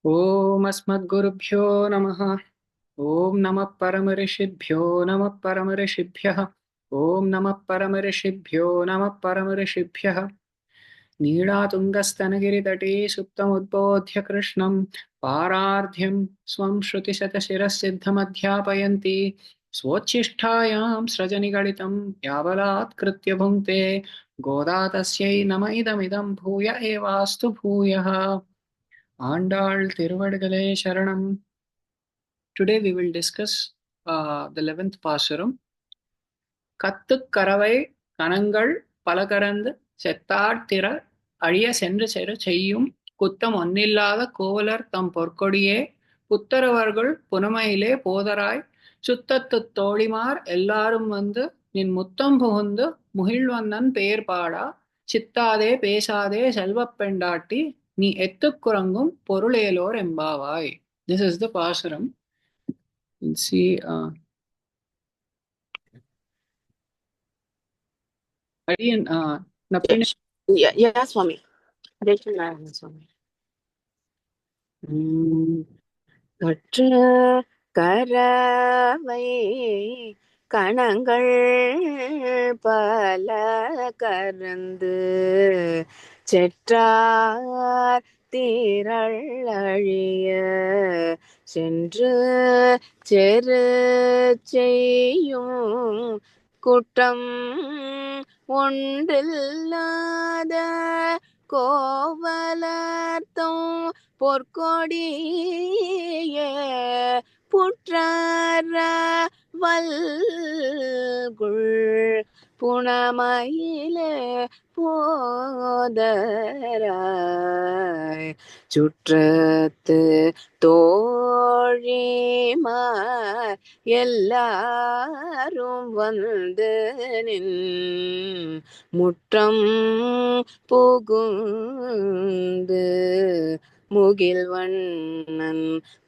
ॐ अस्मद्गुरुभ्यो नमः। ॐ नमः परमऋषिभ्यो नमः परमऋषिभ्यः। ॐ नमः परमऋषिभ्यो नमः परमऋषिभ्यः। नीळातुङ्गस्तनगिरितटे सुप्तमुद्बोध्य कृष्णं पारार्ध्यं स्वं श्रुतिशतशिरःसिद्धमध्यापयन्ति स्वोच्छिष्टायां स्रजनिगलितं यावलात्कृत्य भुङ्क्ते गोदा तस्यै नम इदमिदं भूय एवास्तु भूयः। ஆண்டாள் திருவடிகளே சரணம். Today we will discuss the 11th Pasuram. கத்து கரவை கணங்கள் பலகரந்து செத்தார் அழிய சென்று செரு செய்யும் குத்தம் ஒன்னில்லாத கோவலர் தம் பொற்கொடியே புத்தரவர்கள் புனமையிலே போதராய் சுத்தத்துத் தோழிமார் எல்லாரும் வந்து நின் முத்தம் புகுந்து முகிழ்வண்ணன் பெயர் பாடா சித்தாதே பேசாதே செல்வப் பெண்டாட்டி நீ எத்துக் குரங்கும் பொருளேலோர் எம்பாவாய். This is the Pasuram. You'll see again Napin. Yeah, Swami. Adeshanayana Swami. கற்ற கரவை கணங்கள் பல கரந்து செற்றார் தீரள் அழிய சென்று செரு செய்யும் குற்றம் ஒன்றில்லாத கோவலர்த்தம் பொற்கொடியே புற்றர வல்குள் புனமயிலே போதராய் சுற்றத்து தோழிமார் எல்லாரும் வந்து நின் முற்றம் புகுந்து முகில்வண்ணன்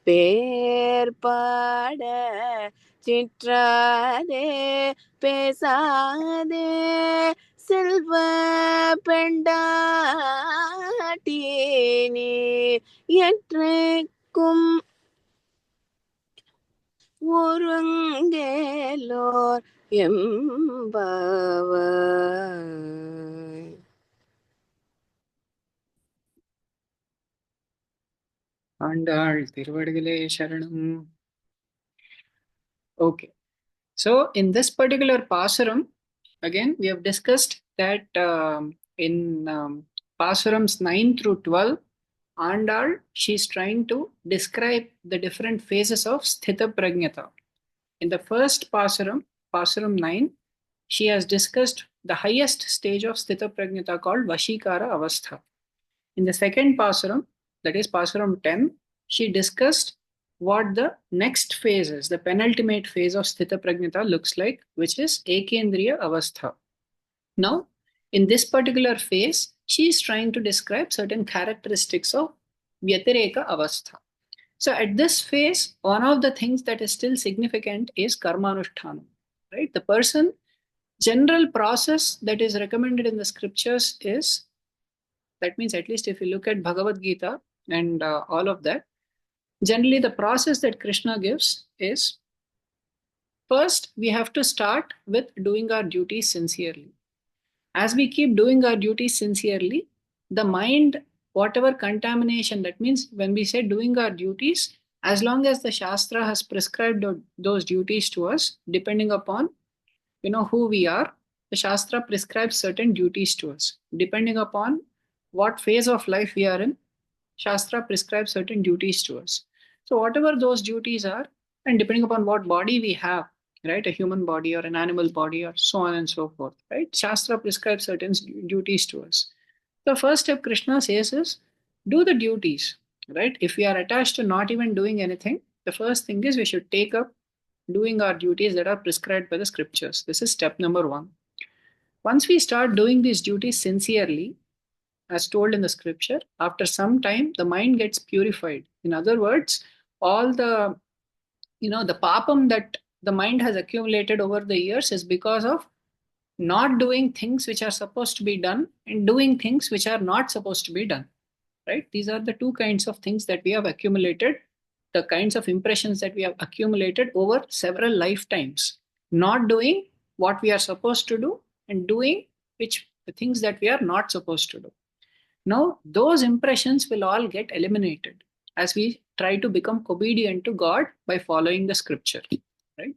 பேர் பாட சிற்றாதே பேசாதே செல்வ பெண்டாட்டி நீ என்றைக்கும் ஒருங்கேலோர் எம்பாவாய். ஆண்டாள் திருவடிகளே சரணம். Okay, so in this particular Pasuram, again we have discussed that in Pasurams 9 through 12, Andal, she's trying to describe the different phases of sthitaprajnata. In the first Pasuram, Pasuram 9, she has discussed the highest stage of sthitaprajnata called Vashikara Avastha. In the second Pasuram, that is Pasuram 10, she discussed what the next phase is, the penultimate phase of sthitaprajnata looks like, which is Ekendriya Avastha. Now, in this particular phase, she is trying to describe certain characteristics of Vyatireka Avastha. So at this phase, one of the things that is still significant is Karmanushthanam, right? The person, general process that is recommended in the scriptures is, that means at least if you look at Bhagavad Gita and all of that, generally the process that Krishna gives is, first we have to start with doing our duties sincerely. As we keep doing our duties sincerely, the mind, whatever contamination, that means when we say doing our duties, as long as the Shastra has prescribed those duties to us, depending upon who we are, the Shastra prescribes certain duties to us. Depending upon what phase of life we are in, Shastra prescribes certain duties to us. So whatever those duties are, and depending upon what body we have, right, a human body or an animal body or so on and so forth, right, Shastra prescribes certain duties to us. The first step Krishna says is, do the duties, right? If we are attached to not even doing anything, the first thing is we should take up doing our duties that are prescribed by the scriptures. This is step number 1. Once we start doing these duties sincerely, as told in the scripture, after some time the mind gets purified. In other words, all the the papam that the mind has accumulated over the years is because of not doing things which are supposed to be done and doing things which are not supposed to be done. right? These are the two kinds of things that we have accumulated, the kinds of impressions that we have accumulated over several lifetimes, not doing what we are supposed to do and doing which the things that we are not supposed to do. Now, those impressions will all get eliminated as we try to become obedient to God by following the scripture, right?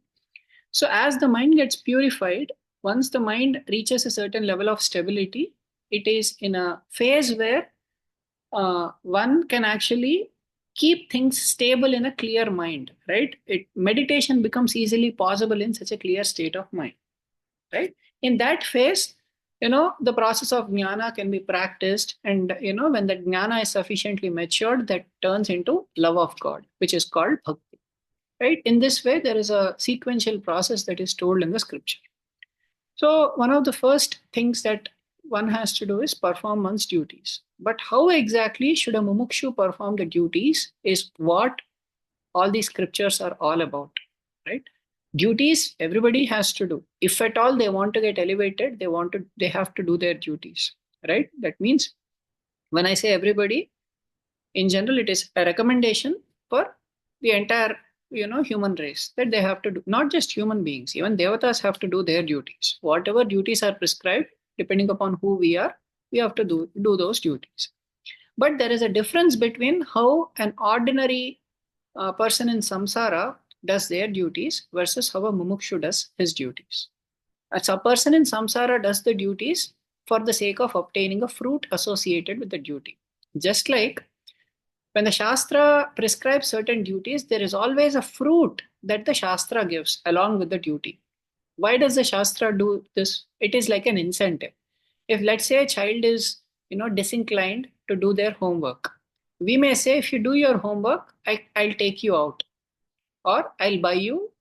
So, as the mind gets purified, once the mind reaches a certain level of stability, it is in a phase where one can actually keep things stable in a clear mind, right? Meditation becomes easily possible in such a clear state of mind, right? In that phase, the process of jnana can be practiced, and when the jnana is sufficiently matured, that turns into love of God, which is called bhakti, right? In this way, there is a sequential process that is told in the scripture. So one of the first things that one has to do is perform one's duties. But how exactly should a mumukshu perform the duties is what all these scriptures are all about, right? Duties everybody has to do. If at all they want to get elevated, they have to do their duties, right? That means when I say everybody, in general, it is a recommendation for the entire human race that they have to do. Not just human beings, even devatas have to do their duties. Whatever duties are prescribed, depending upon who we are, we have to do those duties. But there is a difference between how an ordinary person in samsara does their duties versus how a mumukshu does his duties. As a person in samsara does the duties for the sake of obtaining a fruit associated with the duty. Just like when the Shastra prescribes certain duties, there is always a fruit that the Shastra gives along with the duty. Why does the Shastra do this? It is like an incentive. If let's say a child is, disinclined to do their homework, we may say, if you do your homework, I'll take you out, or I'll buy you,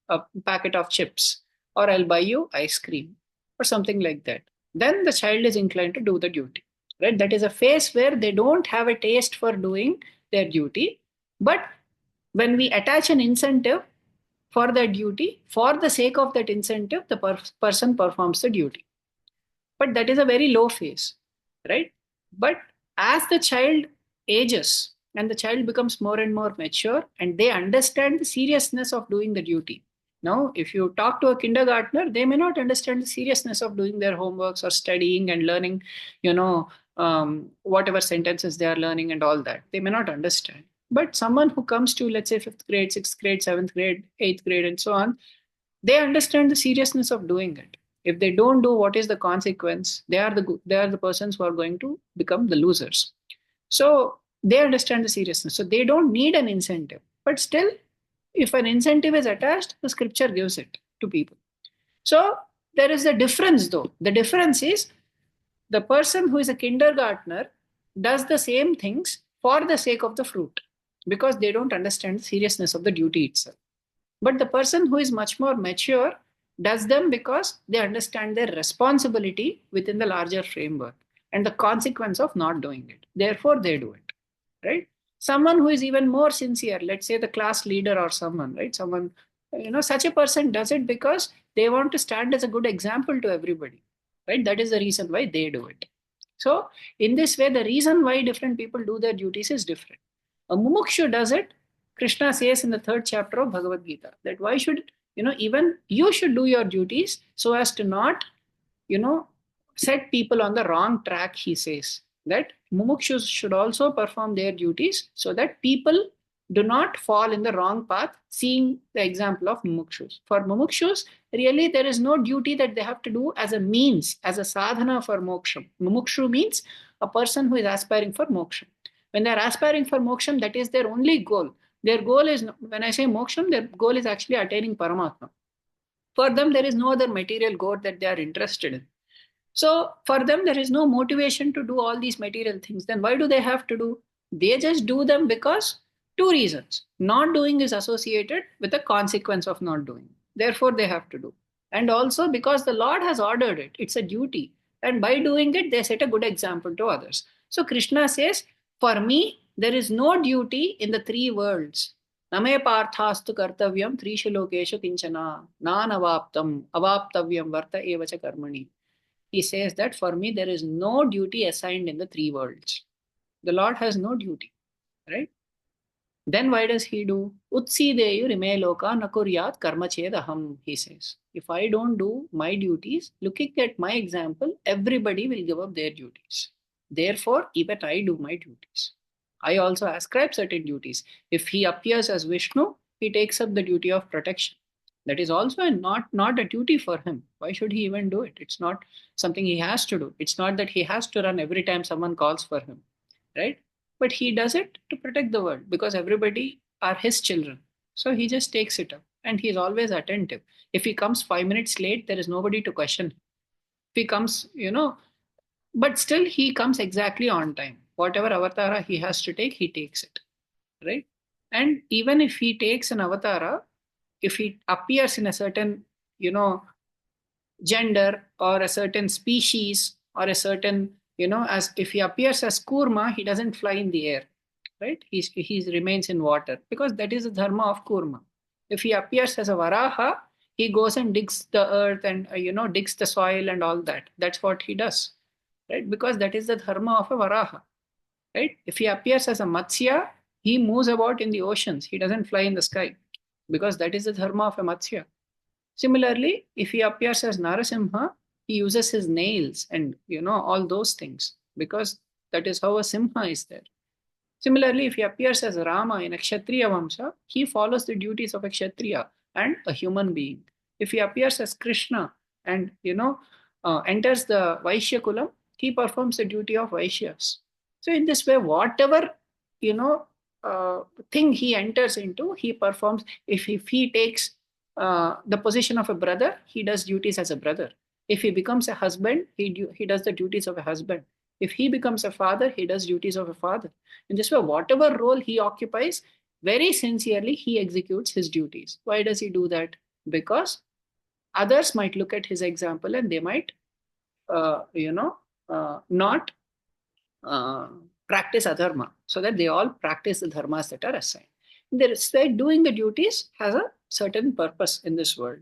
a packet of chips, or I'll buy you ice cream, or something like that. Then the child is inclined to do the duty, right? That is a phase where they don't have a taste for doing their duty. But when we attach an incentive for that duty, for the sake of that incentive, the person performs the duty. But that is a very low phase, right? But as the child ages and the child becomes more and more mature and they understand the seriousness of doing the duty. Now, if you talk to a kindergartner, they may not understand the seriousness of doing their homeworks or studying and learning, whatever sentences they are learning and all that. They may not understand. But someone who comes to, let's say, fifth grade, sixth grade, seventh grade, eighth grade, and so on, they understand the seriousness of doing it. If they don't do, what is the consequence? They are the persons who are going to become the losers. So they understand the seriousness, so they don't need an incentive. But still, if an incentive is attached, the scripture gives it to people. So there is a difference, though. The difference is the person who is a kindergartner does the same things for the sake of the fruit, because they don't understand the seriousness of the duty itself. But the person who is much more mature does them because they understand their responsibility within the larger framework and the consequence of not doing it. Therefore, they do it, right? Someone who is even more sincere, let's say the class leader or someone, right? Someone, such a person does it because they want to stand as a good example to everybody, right? That is the reason why they do it. So, in this way, the reason why different people do their duties is different. A mumukshu does it. Krishna says in the third chapter of Bhagavad Gita that why should, even you should do your duties so as to not, you know, set people on the wrong track. He says that mumukshus should also perform their duties so that people do not fall in the wrong path, seeing the example of mumukshus. For mumukshus, really there is no duty that they have to do as a means, as a sadhana for moksha. Mumukshu means a person who is aspiring for moksha. When they are aspiring for moksha, that is their only goal. Their goal is, when I say moksha, their goal is actually attaining Paramatma. For them, there is no other material goal that they are interested in. So for them, there is no motivation to do all these material things. Then why do they have to do? They just do them because two reasons. Not doing is associated with the consequence of not doing. Therefore, they have to do. And also because the Lord has ordered it. It's a duty. And by doing it, they set a good example to others. So Krishna says, for me, there is no duty in the three worlds. Name parthastu kartavyam trishu lokeshu kinchana nanavaptam avaptavyam varta evacha karmani. He says that for me there is no duty assigned in the three worlds. The Lord has no duty, right? Then why does he do? Utsideyu rime loka nakuryat karma chedaham, he says. If I don't do my duties, looking at my example, everybody will give up their duties. Therefore, even I do my duties. I also ascribe certain duties. If he appears as Vishnu, he takes up the duty of protection. That is also not a duty for him. Why should he even do it? It's not something he has to do. It's not that he has to run every time someone calls for him, right? But he does it to protect the world because everybody are his children. So he just takes it up and he's always attentive. If he comes 5 minutes late, there is nobody to question. If he comes, but still he comes exactly on time. Whatever avatara he has to take, he takes it, right? And even if he takes an avatara, if he appears in a certain, you know, gender or a certain species or a certain, as if he appears as kurma, he doesn't fly in the air, right? He remains in water because that is the dharma of kurma. If he appears as a varaha, he goes and digs the earth and digs the soil and all that. That's what he does, right? Because that is the dharma of a varaha, right? If he appears as a matsya, he moves about in the oceans. He doesn't fly in the sky because that is the dharma of a matsya. Similarly, if he appears as Narasimha, he uses his nails and all those things because that is how a simha is there. Similarly, if he appears as Rama in a Kshatriya Vamsha, he follows the duties of a Kshatriya and a human being. If he appears as Krishna and enters the Vaishya Kulam, he performs the duty of Vaishyas. So in this way, whatever you know thing he enters into, he performs. If he takes the position of a brother, he does duties as a brother. If he becomes a husband, he does the duties of a husband. If he becomes a father, he does duties of a father. In this way, whatever role he occupies, very sincerely he executes his duties. Why does he do that? Because others might look at his example and they might, not uh, practice adharma, so that they all practice the dharmas that are assigned. Doing the duties has a certain purpose in this world.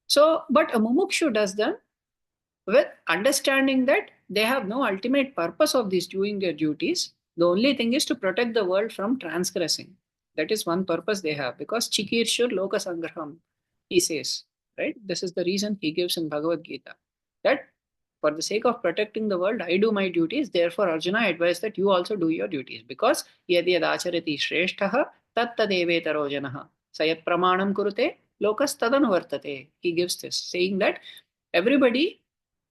So, but a mumukshu does them with understanding that they have no ultimate purpose of these doing their duties. The only thing is to protect the world from transgressing. That is one purpose they have, because chikirshur loka sangraham, he says, right? This is the reason he gives in Bhagavad Gita, that for the sake of protecting the world, I do my duties. Therefore, Arjuna advised that you also do your duties, because yad yad acharati shresthaha tat tadevetaro janaha sayat pramanam kurute lokas tadanuvartate. He gives this, saying that everybody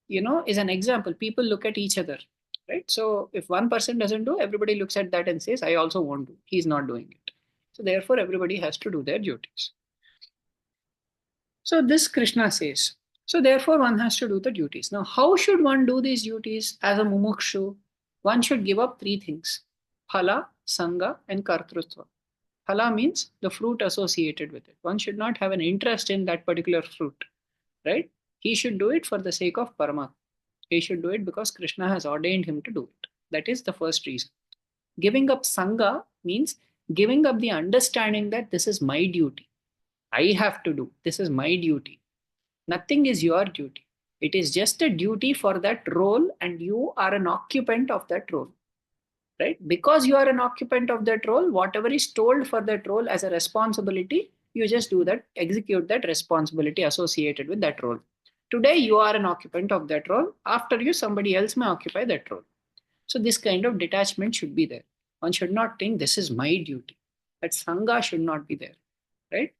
is an example. People look at each other, right? So if one person doesn't do, everybody looks at that and says, I also won't do. He's not doing it. So therefore, everybody has to do their duties. So this Krishna says. So therefore, one has to do the duties. Now, how should one do these duties as a mumukshu? One should give up three things: phala, sangha, and kartrutva. Phala means the fruit associated with it. One should not have an interest in that particular fruit, right? He should do it for the sake of Paramatma. He should do it because Krishna has ordained him to do it. That is the first reason. Giving up Sangha means giving up the understanding that this is my duty. I have to do. This is my duty. Nothing is your duty. It is just a duty for that role, and you are an occupant of that role. Right? Because you are an occupant of that role, whatever is told for that role as a responsibility, you just do that, execute that responsibility associated with that role. Today, you are an occupant of that role. After you, somebody else may occupy that role. So, this kind of detachment should be there. One should not think this is my duty. That Sangha should not be there. Right?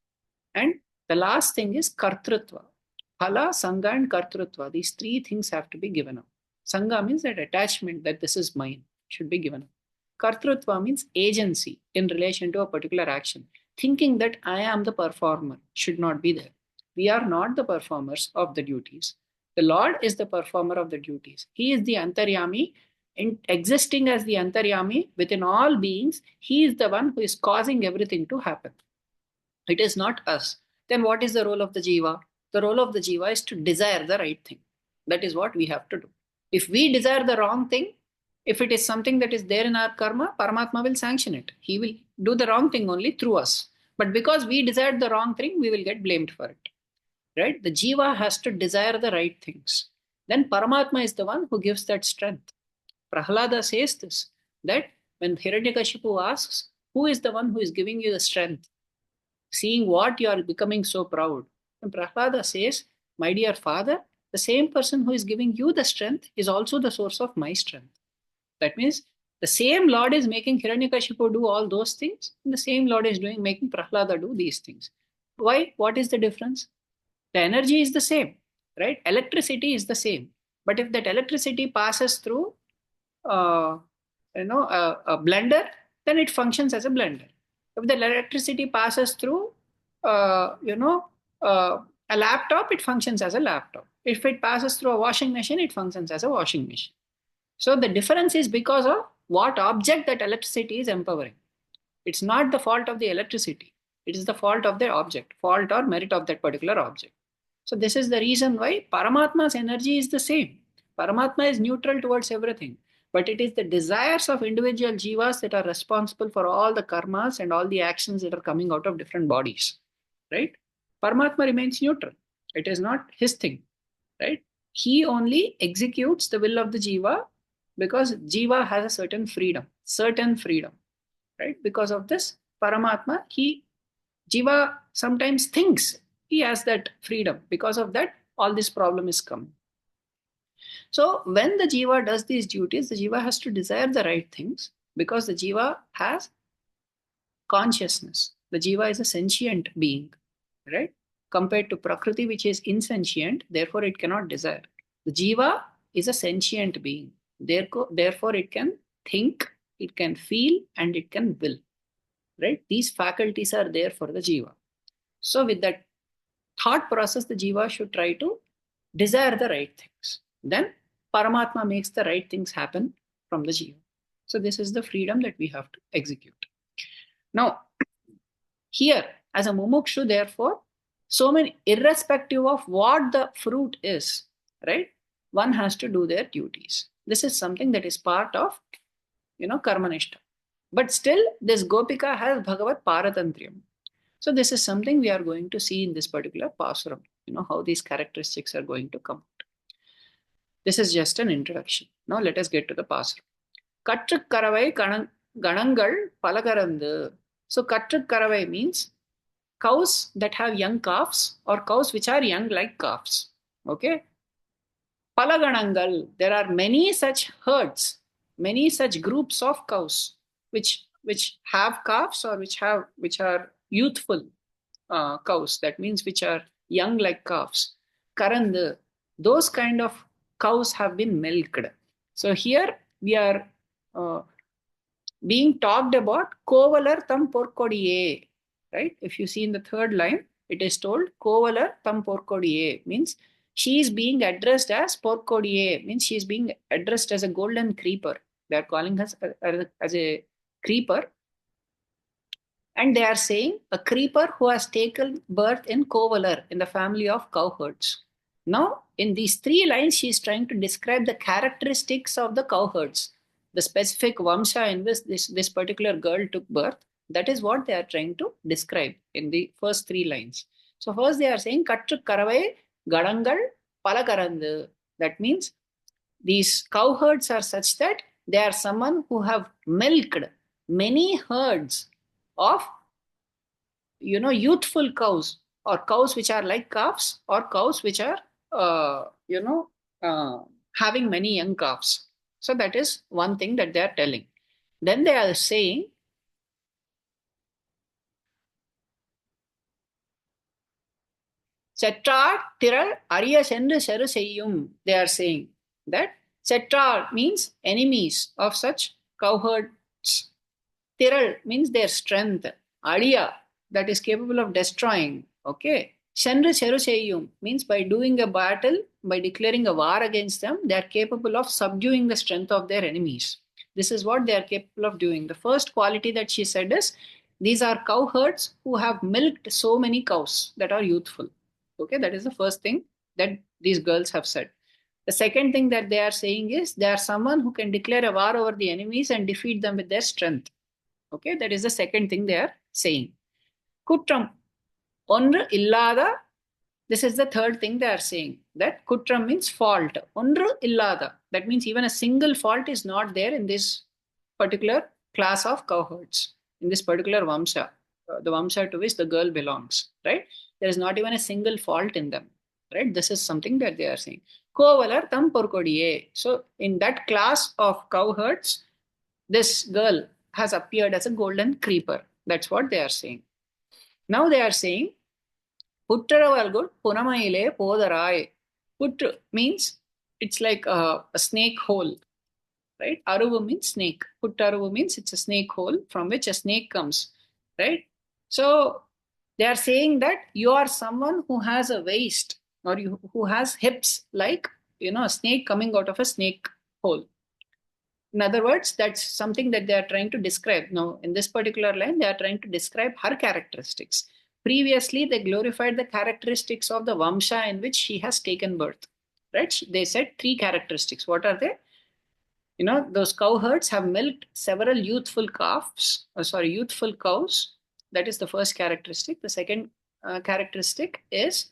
And the last thing is Kartrutva. Phala, Sangha, and Kartrutva. These three things have to be given up. Sangha means that attachment, that this is mine, should be given up. Kartrutva means agency in relation to a particular action. Thinking that I am the performer should not be there. We are not the performers of the duties. The Lord is the performer of the duties. He is the Antaryami. In existing as the Antaryami within all beings, He is the one who is causing everything to happen. It is not us. Then what is the role of the Jiva? The role of the Jiva is to desire the right thing. That is what we have to do. If we desire the wrong thing, if it is something that is there in our karma, Paramatma will sanction it. He will do the wrong thing only through us. But because we desired the wrong thing, we will get blamed for it. Right? The Jiva has to desire the right things. Then Paramatma is the one who gives that strength. Prahlada says this, that When Hiranyakashipu asks, who is the one who is giving you the strength? Seeing what you are becoming so proud. And Prahlada says, my dear father, the same person who is giving you the strength is also the source of my strength. That means the same Lord is making Hiranyakashipu do all those things, and the same Lord is making Prahlada do these things. Why? What is the difference? The energy is the same, right? Electricity is the same. But if that electricity passes through uh, a blender, then it functions as a blender. If the electricity passes through uh, you know uh, a laptop, it functions as a laptop. If it passes through a washing machine, it functions as a washing machine. So the difference is because of what object that electricity is empowering. It's not the fault of the electricity. It is the fault of the object, fault or merit of that particular object. So this is the reason why Paramatma's energy is the same. Paramatma is neutral towards everything, but it is the desires of individual jivas that are responsible for all the karmas and all the actions that are coming out of different bodies, right? Paramatma remains neutral. It is not his thing, right? He only executes the will of the jiva because jiva has a certain freedom, right? Because of this, Paramatma, Jiva sometimes thinks he has that freedom. Because of that, all this problem is coming. So when the Jiva does these duties, the Jiva has to desire the right things because the Jiva has consciousness. The Jiva is a sentient being, right? Compared to Prakriti, which is insentient, therefore it cannot desire. The Jiva is a sentient being. Therefore, it can think, it can feel, and it can will. Right? These faculties are there for the jiva. So with that thought process, the jiva should try to desire the right things. Then Paramatma makes the right things happen from the jiva. So this is the freedom that we have to execute. Now, here as a mumukshu, therefore, so many, irrespective of what the fruit is, right? One has to do their duties. This is something that is part of, karmanishta. But still, this Gopika has Bhagavat Paratantriyam. So this is something we are going to see in this particular Pasuram, how these characteristics are going to come out. This is just an introduction. Now let us get to the Pasuram. Kattu karavai ganangal palakarandu. So Kattu karavai means cows that have young calves or cows which are young like calves. Okay. Palaganangal, there are many such herds, many such groups of cows which have calves or which are youthful cows. That means which are young like calves. Karand, those kind of cows have been milked. So here we are being talked about Kovalar tam porkodiye, right? If you see in the third line, it is told Kovalar tam porkodiye, means she is being addressed as porkodiye, means she is being addressed as a golden creeper. They are calling her as a creeper. And they are saying a creeper who has taken birth in Kovalar, in the family of cowherds. Now, in these three lines, she is trying to describe the characteristics of the cowherds, the specific vamsha in which this particular girl took birth. That is what they are trying to describe in the first three lines. So first they are saying Kattu karavai gadangal palakarandu. That means these cowherds are such that they are someone who have milked many herds of youthful cows or cows which are like calves or cows which are having many young calves. So that is one thing that they are telling. Then they are saying Setrar Tiral Arya Sendu Seru Seyyum. They are saying that Setrar means enemies of such cowherds. Tiral means their strength. Arya, that is capable of destroying. Okay. Sendu Seru Seyyum means by doing a battle, by declaring a war against them, they are capable of subduing the strength of their enemies. This is what they are capable of doing. The first quality that she said is these are cowherds who have milked so many cows that are youthful. Okay, that is the first thing that these girls have said. The second thing that they are saying is they are someone who can declare a war over the enemies and defeat them with their strength. Okay, that is the second thing they are saying. Kutram, onru illada. This is the third thing they are saying. That kutram means fault. Onru illada. That means even a single fault is not there in this particular class of cowherds in this particular Vamsha, the Vamsha to which the girl belongs, right? There is not even a single fault in them, right? This is something that they are saying. Kovalar tam porkodiye. So in that class of cowherds, this girl has appeared as a golden creeper. That's what they are saying. Now they are saying, Puttaravalgud Punamaile Podarai. Put means it's like a snake hole, right? Aruvu means snake. Puttaruvu means it's a snake hole from which a snake comes, right? So they are saying that you are someone who has a waist or who has hips like, a snake coming out of a snake hole. In other words, that's something that they are trying to describe. Now, in this particular line, they are trying to describe her characteristics. Previously, they glorified the characteristics of the Vamsha in which she has taken birth. Right? They said three characteristics. What are they? Those cowherds have milked several youthful cows. That is the first characteristic. The second characteristic is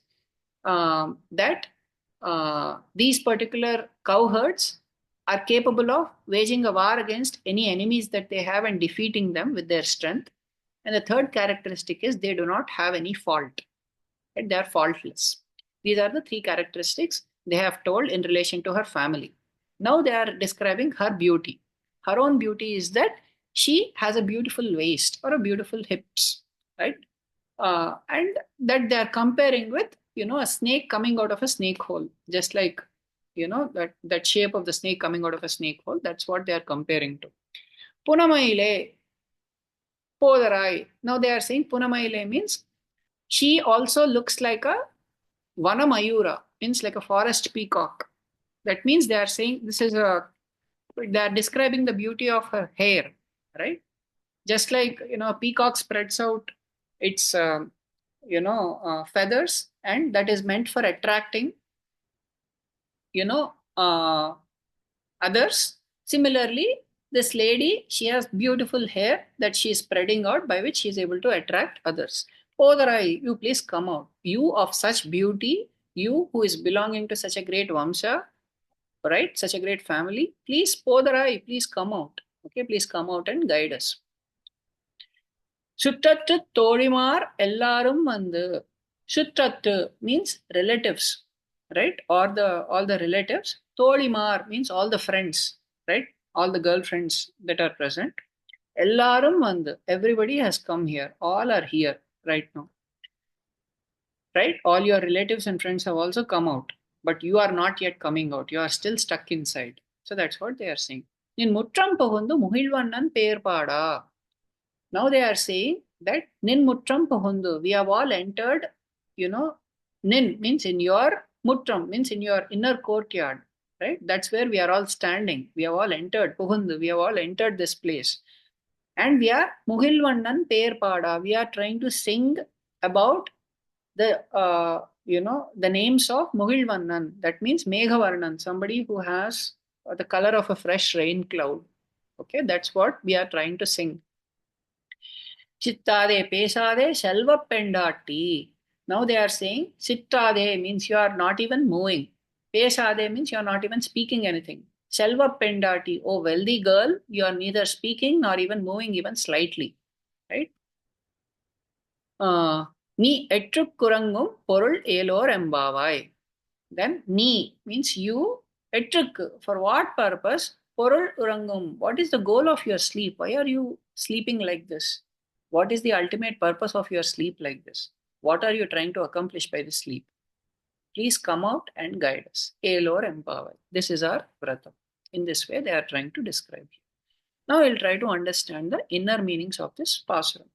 that these particular cowherds are capable of waging a war against any enemies that they have and defeating them with their strength. And the third characteristic is they do not have any fault. Right? They are faultless. These are the three characteristics they have told in relation to her family. Now they are describing her beauty. Her own beauty is that she has a beautiful waist or a beautiful hips, right? And that they are comparing with, a snake coming out of a snake hole, just like, that shape of the snake coming out of a snake hole. That's what they are comparing to. Punamaile, Podarai. Now they are saying Punamaile means she also looks like a Vanamayura, means like a forest peacock. That means they are saying they are describing the beauty of her hair, right? Just like, a peacock spreads out its, feathers, and that is meant for attracting, you know, uh, others. Similarly, this lady, she has beautiful hair that she is spreading out by which she is able to attract others. Podarai, you please come out. You of such beauty, you who is belonging to such a great Vamsha, right? Such a great family. Please, Podarai, please come out. Okay, please come out and guide us. Suttrattu Torimar Ellarum Vandu. Suttrattu means relatives, right? Or all the relatives. Tolimar means all the friends, right? All the girlfriends that are present. Ellarum Vandu. Everybody has come here. All are here right now. Right? All your relatives and friends have also come out. But you are not yet coming out. You are still stuck inside. So that's what they are saying. In Mutram Pugundu Muhilvannan Perpada. Now they are saying that Nin Mutram Pugundu. We have all entered, Nin means in your Mutram, means in your inner courtyard. Right? That's where we are all standing. We have all entered Pugundu. We have all entered this place. And we are Muhilvannan Perpada. We are trying to sing about the names of Muhilvannan. That means Meghavarnan, somebody who has the color of a fresh rain cloud. Okay, that's what we are trying to sing. Chittade, Pesade, Shalva Pendati. Now they are saying Chittade means you are not even moving. Pesade means you are not even speaking anything. Shalva Pendati, oh wealthy girl, you are neither speaking nor even moving even slightly. Right? நீ எற்றுக்குறங்கும் பொருள் ஏலோர் எம்பாவாய். Then நீ means you, எற்றுக்கு for what purpose, பொருள் உறங்கும், what is the goal of your sleep, why are you sleeping like this, what is the ultimate purpose of your sleep like this, what are you trying to accomplish by this sleep, please come out and guide us. Elor empower, this is our vratam. In this way they are trying to describe you. Now we'll try to understand the inner meanings of this pasuram.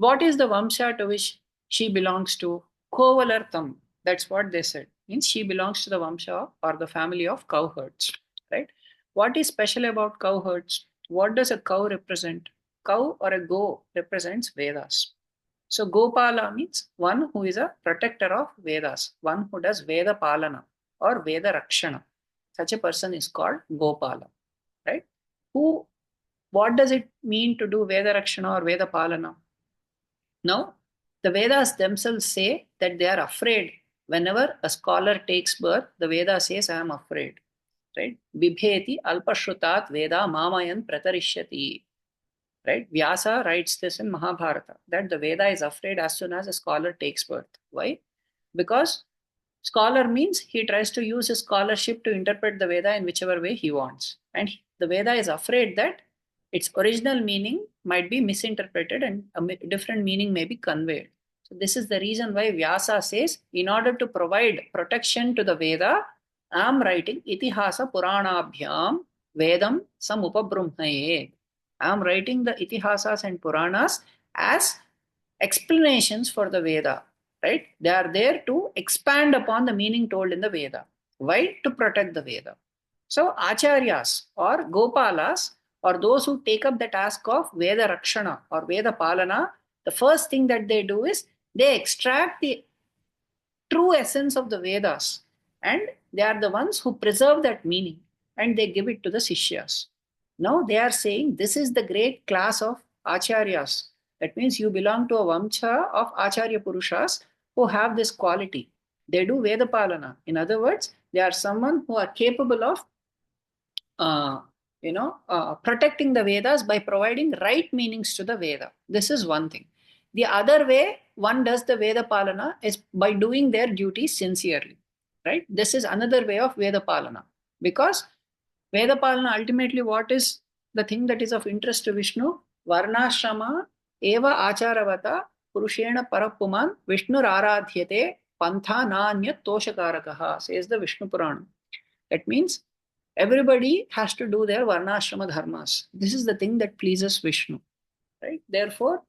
What is the Vamsha to which she belongs to? Kovalartham. That's what they said. Means she belongs to the Vamsha or the family of cowherds. Right? What is special about cowherds? What does a cow represent? Cow or a go represents Vedas. So Gopala means one who is a protector of Vedas, one who does Veda Palana or Veda Rakshana. Such a person is called Gopala. Right? What does it mean to do Veda Rakshana or Veda Palana? Now, the Vedas themselves say that they are afraid. Whenever a scholar takes birth, the Veda says, I am afraid. Right? Bibheti alpashrutat Veda mamayan pratarishyati. right? Vyasa writes this in Mahabharata, that the Veda is afraid as soon as a scholar takes birth. Why? Because scholar means he tries to use his scholarship to interpret the Veda in whichever way he wants. And the Veda is afraid that its original meaning might be misinterpreted and a different meaning may be conveyed. So, this is the reason why Vyasa says, in order to provide protection to the Veda, I am writing Itihasa Puranabhyam Vedam Samupabruhnaye. I am writing the Itihasas and Puranas as explanations for the Veda, right? They are there to expand upon the meaning told in the Veda. Why? To protect the Veda. So, Acharyas or Gopalas or those who take up the task of Veda Rakshana or Veda Palana, the first thing that they do is they extract the true essence of the Vedas and they are the ones who preserve that meaning and they give it to the Sishyas. Now they are saying this is the great class of Acharyas. That means you belong to a Vamcha of Acharya Purushas who have this quality. They do Veda Palana. In other words, they are someone who are capable of uh, protecting the Vedas by providing right meanings to the Veda. This is one thing. The other way one does the Veda Palana is by doing their duties sincerely, right? This is another way of Veda Palana because Veda Palana ultimately what is the thing that is of interest to Vishnu? Varnashrama eva acharavata purushena parapuman Vishnu aradhyate pantha naanyat toshakarakaha, says the Vishnu Purana. That means everybody has to do their varnashrama dharmas. This is the thing that pleases Vishnu, right? Therefore,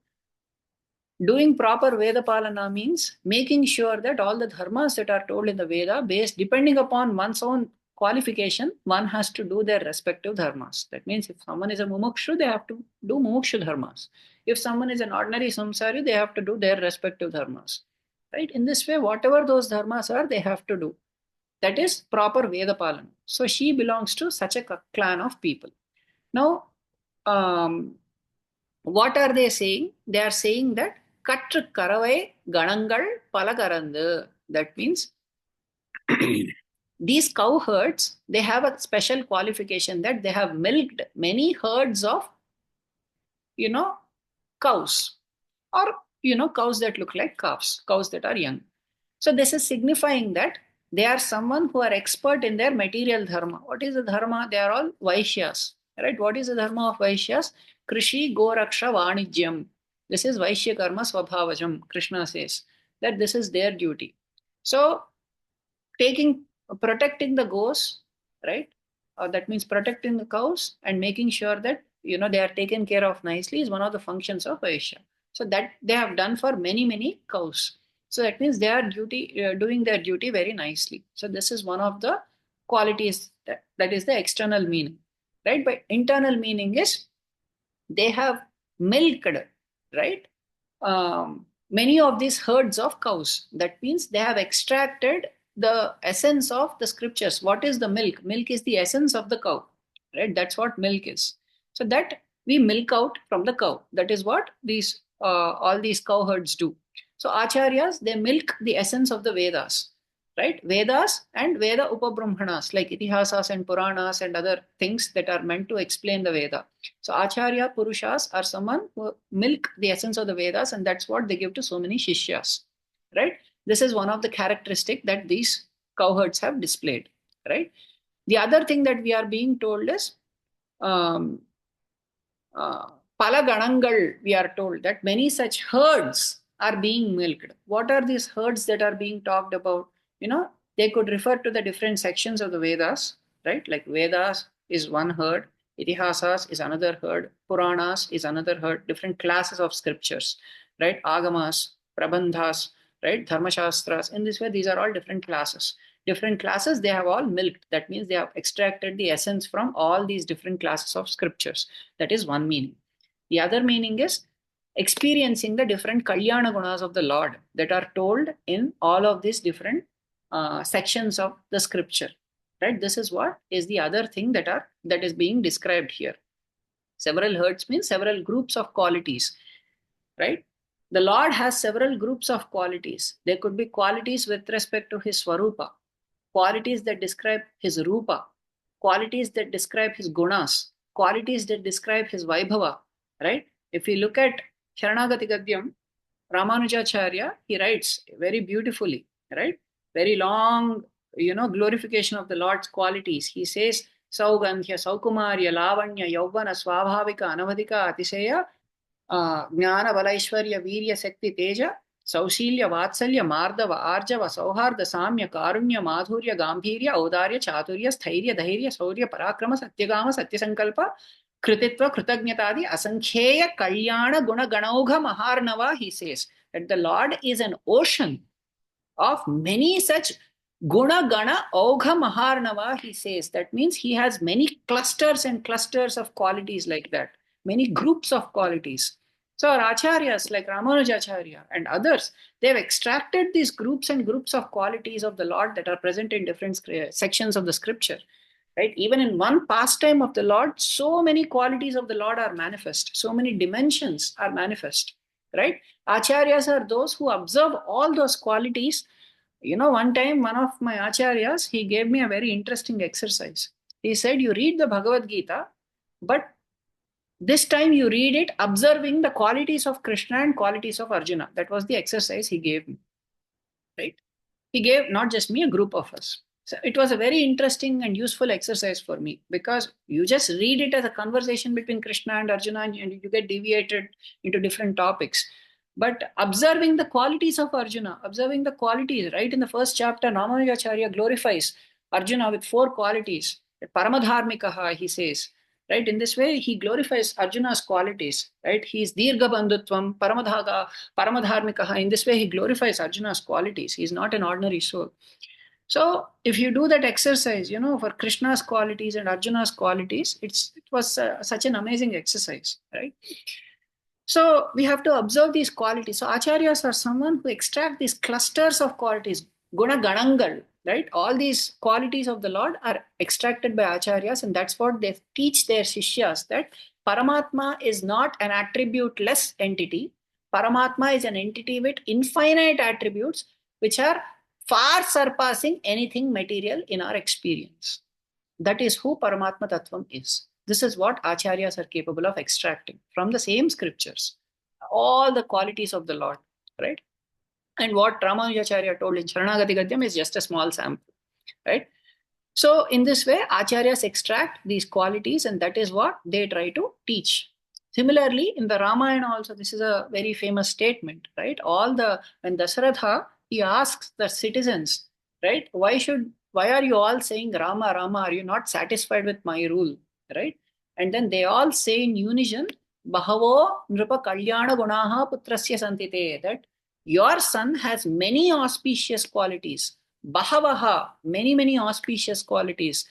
doing proper Veda Palana means making sure that all the dharmas that are told in the Veda, based depending upon one's own qualification, one has to do their respective dharmas. That means if someone is a mumukshu, they have to do mumukshu dharmas. If someone is an ordinary samsari, they have to do their respective dharmas. Right? In this way, whatever those dharmas are, they have to do. That is proper Veda Palana. So she belongs to such a clan of people. Now, what are they saying? They are saying that Kattu karavai ganangal palagarandu. That means these cow herds, they have a special qualification that they have milked many herds of, cows or, cows that look like calves, cows that are young. So this is signifying that they are someone who are expert in their material dharma. What is the dharma? They are all Vaishyas, right? What is the dharma of Vaishyas? Krishi Goraksha Vanijyam. This is Vaishya Karma Swabhavajam. Krishna says that this is their duty. So protecting the goats, right? That means protecting the cows and making sure that they are taken care of nicely is one of the functions of Vaishya. So that they have done for many cows. So that means they are doing their duty very nicely. So this is one of the qualities that is the external meaning, right? But internal meaning is they have milked, right? Many of these herds of cows. That means they have extracted the essence of the scriptures. What is the milk? Milk is the essence of the cow, right? That's what milk is. So that we milk out from the cow. That is what these all these cow herds do. So acharyas, they milk the essence of the Vedas, right? Vedas and Veda Upabrahmanas like Itihasas and Puranas and other things that are meant to explain the Veda. So Acharya Purushas are someone who milk the essence of the Vedas and that's what they give to so many Shishyas, right? This is one of the characteristic that these cowherds have displayed, right? The other thing that we are being told is Palaganangal, we are told that many such herds are being milked. What are these herds that are being talked about? They could refer to the different sections of the Vedas, right? Like Vedas is one herd, Itihasas is another herd, Puranas is another herd, different classes of scriptures, right? Agamas, Prabandhas, right? Dharmashastras. In this way, these are all different classes. Different classes, they have all milked. That means they have extracted the essence from all these different classes of scriptures. That is one meaning. The other meaning is experiencing the different Kalyana Gunas of the Lord that are told in all of these different sections of the scripture. Right? This is what is the other thing that is being described here. Several herds means several groups of qualities. Right? The Lord has several groups of qualities. There could be qualities with respect to his Swarupa, qualities that describe his Rupa, qualities that describe his Gunas, qualities that describe his Vaibhava, right? If we look at Sharanagati Gadyam, Ramanujacharya, he writes very beautifully, right? Very long, glorification of the Lord's qualities. He says, Saugandhya, Saukumarya, Lavanya, Yauvana, Swabhavika, Anavadika, Atiseya, Jnana, Valaishwarya, Virya, Sakti, Teja, Saushilya, Vatsalya, Mardava, Arjava, Sauharda, Samya, Karunya, Madhurya, Gambhirya, Audarya, Chaturya, Sthairya, Dhairya, Saurya, Parakrama, Satyagama, Satyasankalpa, Krititva, Kritagnyatadi, Asankheya, Kalyana, Guna, Ganaugha, Maharnava, he says that the Lord is an ocean of many such guna gana augha maharnava, he says. That means he has many clusters and clusters of qualities like that, many groups of qualities. So our acharyas like Ramanujacharya and others, they've extracted these groups and groups of qualities of the Lord that are present in different sections of the scripture. Right? Even in one pastime of the Lord, so many qualities of the Lord are manifest, so many dimensions are manifest. Right? Acharyas are those who observe all those qualities. One time, one of my acharyas, he gave me a very interesting exercise. He said, you read the Bhagavad Gita, but this time you read it observing the qualities of Krishna and qualities of Arjuna. That was the exercise he gave me, right? He gave not just me, a group of us. So it was a very interesting and useful exercise for me, because you just read it as a conversation between Krishna and Arjuna, and you get deviated into different topics. But observing the qualities of Arjuna, observing the qualities, right? In the first chapter, Ramanujacharya glorifies Arjuna with four qualities. Paramadharmikaha, he says. Right? In this way, he glorifies Arjuna's qualities. Right? He is Dirgha Bandhutvam, Paramadharmikaha. In this way, he glorifies Arjuna's qualities. He is not an ordinary soul. So, if you do that exercise, for Krishna's qualities and Arjuna's qualities, it was such an amazing exercise, right? So we have to observe these qualities. So acharyas are someone who extract these clusters of qualities, guna ganangal, right? All these qualities of the Lord are extracted by acharyas, and that's what they teach their shishyas, that Paramatma is not an attribute-less entity. Paramatma is an entity with infinite attributes, which are far surpassing anything material in our experience. That is who Paramatma Tattvam is. This is what acharyas are capable of extracting from the same scriptures. All the qualities of the Lord, right? And what Ramanujacharya told in Sharanagati Gadyam is just a small sample, right? So in this way, acharyas extract these qualities, and that is what they try to teach. Similarly, in the Ramayana also, this is a very famous statement, right? When Dasaratha, he asks the citizens, right? Why are you all saying Rama, Rama? Are you not satisfied with my rule, right? And then they all say in unison, Bahavo Nripa Kalyana Gunaha Putrasya Santite, that your son has many auspicious qualities. Bahavaha, many, many auspicious qualities.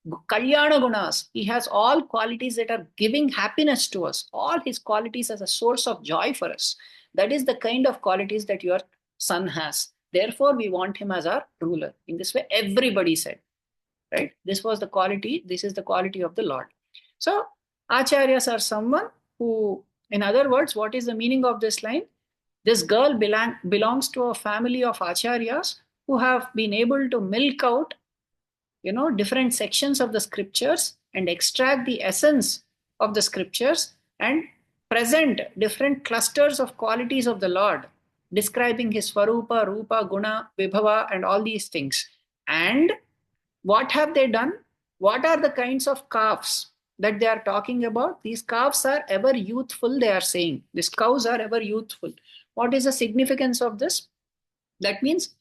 Kalyana Gunas, he has all qualities that are giving happiness to us, all his qualities as a source of joy for us. That is the kind of qualities that your son has. Therefore, we want him as our ruler. In this way, everybody said, right? This is the quality of the Lord. So, acharyas are someone who, in other words, what is the meaning of this line? This girl belongs to a family of acharyas who have been able to milk out, different sections of the scriptures and extract the essence of the scriptures and present different clusters of qualities of the Lord, describing his Swarupa, Rupa, Guna, Vibhava, and all these things. And what have they done? What are the kinds of calves that they are talking about? These calves are ever youthful, they are saying. These cows are ever youthful. What is the significance of this? That means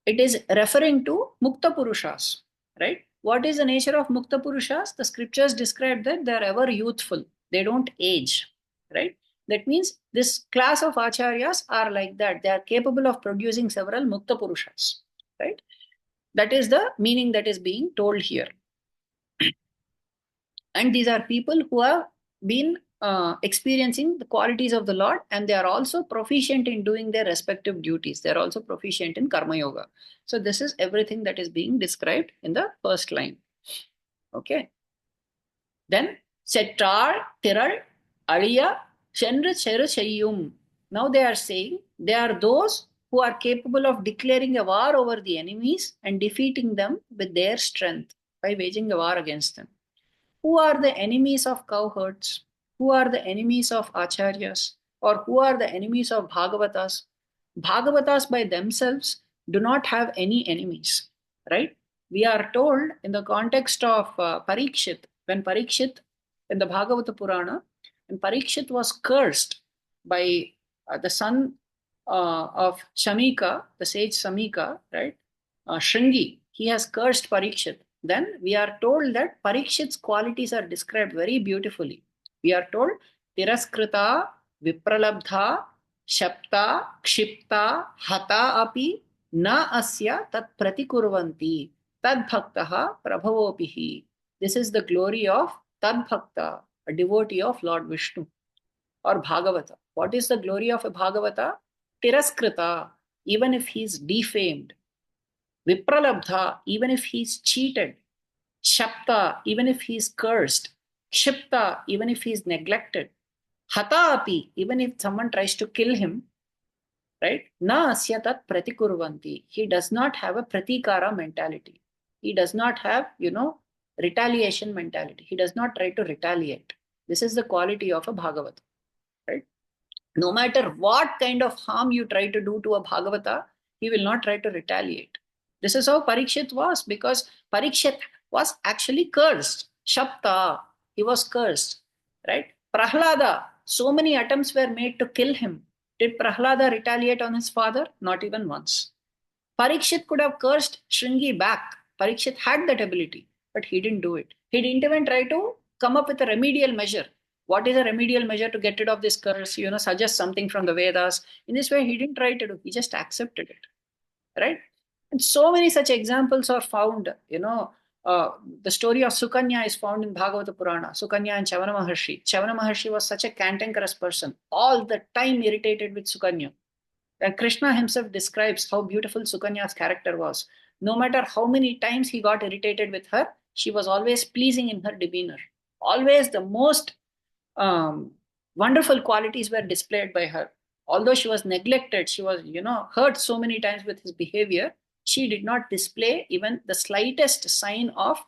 it is referring to Mukta Purushas, right? What is the nature of Mukta Purushas? The scriptures describe that they are ever youthful, they don't age, right? That means this class of acharyas are like that. They are capable of producing several Mukta Purushas, right? That is the meaning that is being told here. And these are people who have been experiencing the qualities of the Lord, and they are also proficient in doing their respective duties. They are also proficient in Karma Yoga. So this is everything that is being described in the first line. Okay. Then Settar, Tiral, Aliya, Chenru Cheru Cheyum. Now they are saying they are those who are capable of declaring a war over the enemies and defeating them with their strength by waging a war against them. Who are the enemies of cowherds? Who are the enemies of acharyas? Or who are the enemies of Bhagavatas? Bhagavatas by themselves do not have any enemies, right? We are told in the context of Parikshit, in the Bhagavata Purana, when Parikshit was cursed by the son of Shamika, the sage Samika, right? Shringi, he has cursed Parikshit. Then we are told that Parikshit's qualities are described very beautifully. We are told Tiraskrita, Vipralabdha, Shapta, Kshipta, Hata api na asya tat pratikurvanti tad bhaktaha prabhavopihi. This is the glory of tad bhakta, a devotee of Lord Vishnu or Bhagavata. What is the glory of a Bhagavata? Tiraskrita, even if he is defamed. Vipralabdha, even if he is cheated. Shapta, even if he is cursed. Kshipta, even if he is neglected. Hata api, even if someone tries to kill him, right? Na asya tat pratikurvanti. He does not have a pratikara mentality. He does not have, retaliation mentality. He does not try to retaliate. This is the quality of a Bhagavata, right? No matter what kind of harm you try to do to a Bhagavata, he will not try to retaliate. This is how Parikshit was, because Parikshit was actually cursed. Shapta, he was cursed, right? Prahlada, so many attempts were made to kill him. Did Prahlada retaliate on his father? Not even once. Parikshit could have cursed Shringi back. Parikshit had that ability, but he didn't do it. He didn't even try to come up with a remedial measure. What is a remedial measure to get rid of this curse? Suggest something from the Vedas. In this way, he didn't try to do. He just accepted it, right? And so many such examples are found. Uh, the story of Sukanya is found in Bhagavata Purana. Sukanya and Chavana Maharshi. Chavana Maharshi was such a cantankerous person, all the time irritated with Sukanya. And Krishna himself describes how beautiful Sukanya's character was. No matter how many times he got irritated with her, she was always pleasing in her demeanor. Always the most um, wonderful qualities were displayed by her. Although she was neglected, she was, hurt so many times with his behavior, she did not display even the slightest sign of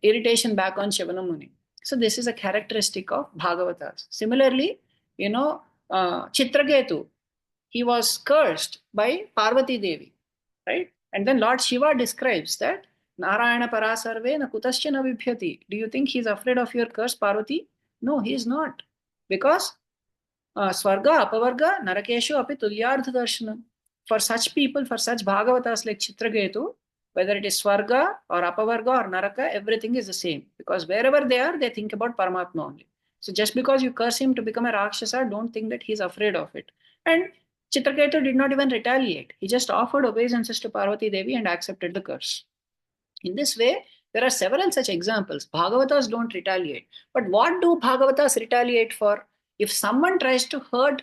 irritation back on Shivana Muni. So this is a characteristic of Bhagavatas. Similarly, Chitraketu, he was cursed by Parvati Devi, right? And then Lord Shiva describes that Narayana Parasarve na kutasya na vibhyati. Do you think he's afraid of your curse, Parvati? No, he is not. Because Swarga, Apavarga, Narakeshu api tulyardha darshanam. For such people, for such Bhagavatas like Chitraketu, whether it is Swarga or Apavarga or Naraka, everything is the same. Because wherever they are, they think about Paramatma only. So just because you curse him to become a Rakshasa, don't think that he's afraid of it. And Chitraketu did not even retaliate. He just offered obeisances to Parvati Devi and accepted the curse. In this way, there are several such examples. Bhagavatas don't retaliate. But what do Bhagavatas retaliate for? If someone tries to hurt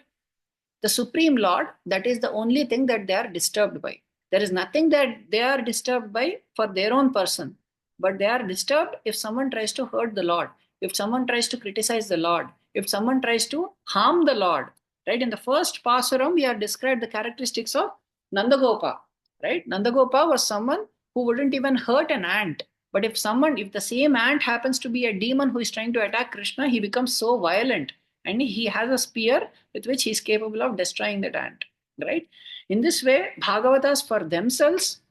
the Supreme Lord, that is the only thing that they are disturbed by. There is nothing that they are disturbed by for their own person. But they are disturbed if someone tries to hurt the Lord, if someone tries to criticize the Lord, if someone tries to harm the Lord. Right? In the first Pasuram, we are described the characteristics of Nandagopa. Right? Nandagopa was someone who wouldn't even hurt an ant. But if the same ant happens to be a demon who is trying to attack Krishna, he becomes so violent and he has a spear with which he is capable of destroying that ant. Right? In this way, Bhagavatas for themselves,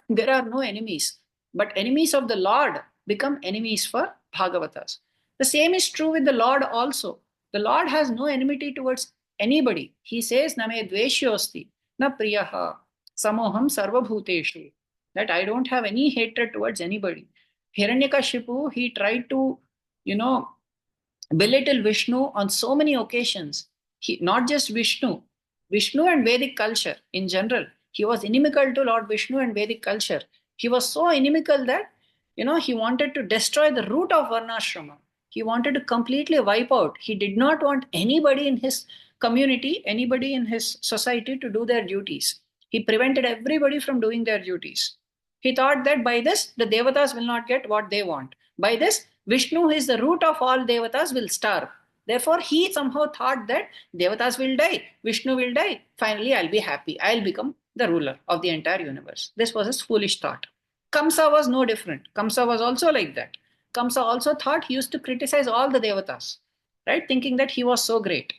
there are no enemies. But enemies of the Lord become enemies for Bhagavatas. The same is true with the Lord also. The Lord has no enmity towards anybody. He says, Name dveshyosti, na priyaha, samoham sarvabhuteshu. That I don't have any hatred towards anybody. Hiranyakashipu, he tried to, you know, belittle Vishnu on so many occasions. Not just Vishnu and Vedic culture in general. He was inimical to Lord Vishnu and Vedic culture. He was so inimical that, he wanted to destroy the root of Varnashrama. He wanted to completely wipe out. He did not want anybody in his community, anybody in his society to do their duties. He prevented everybody from doing their duties. He thought that by this, the Devatas will not get what they want. By this, Vishnu, who is the root of all Devatas, will starve. Therefore, he somehow thought that Devatas will die, Vishnu will die. Finally, I'll be happy. I'll become the ruler of the entire universe. This was his foolish thought. Kamsa was no different. Kamsa was also like that. Kamsa also thought he used to criticize all the devatas, right? Thinking that he was so great,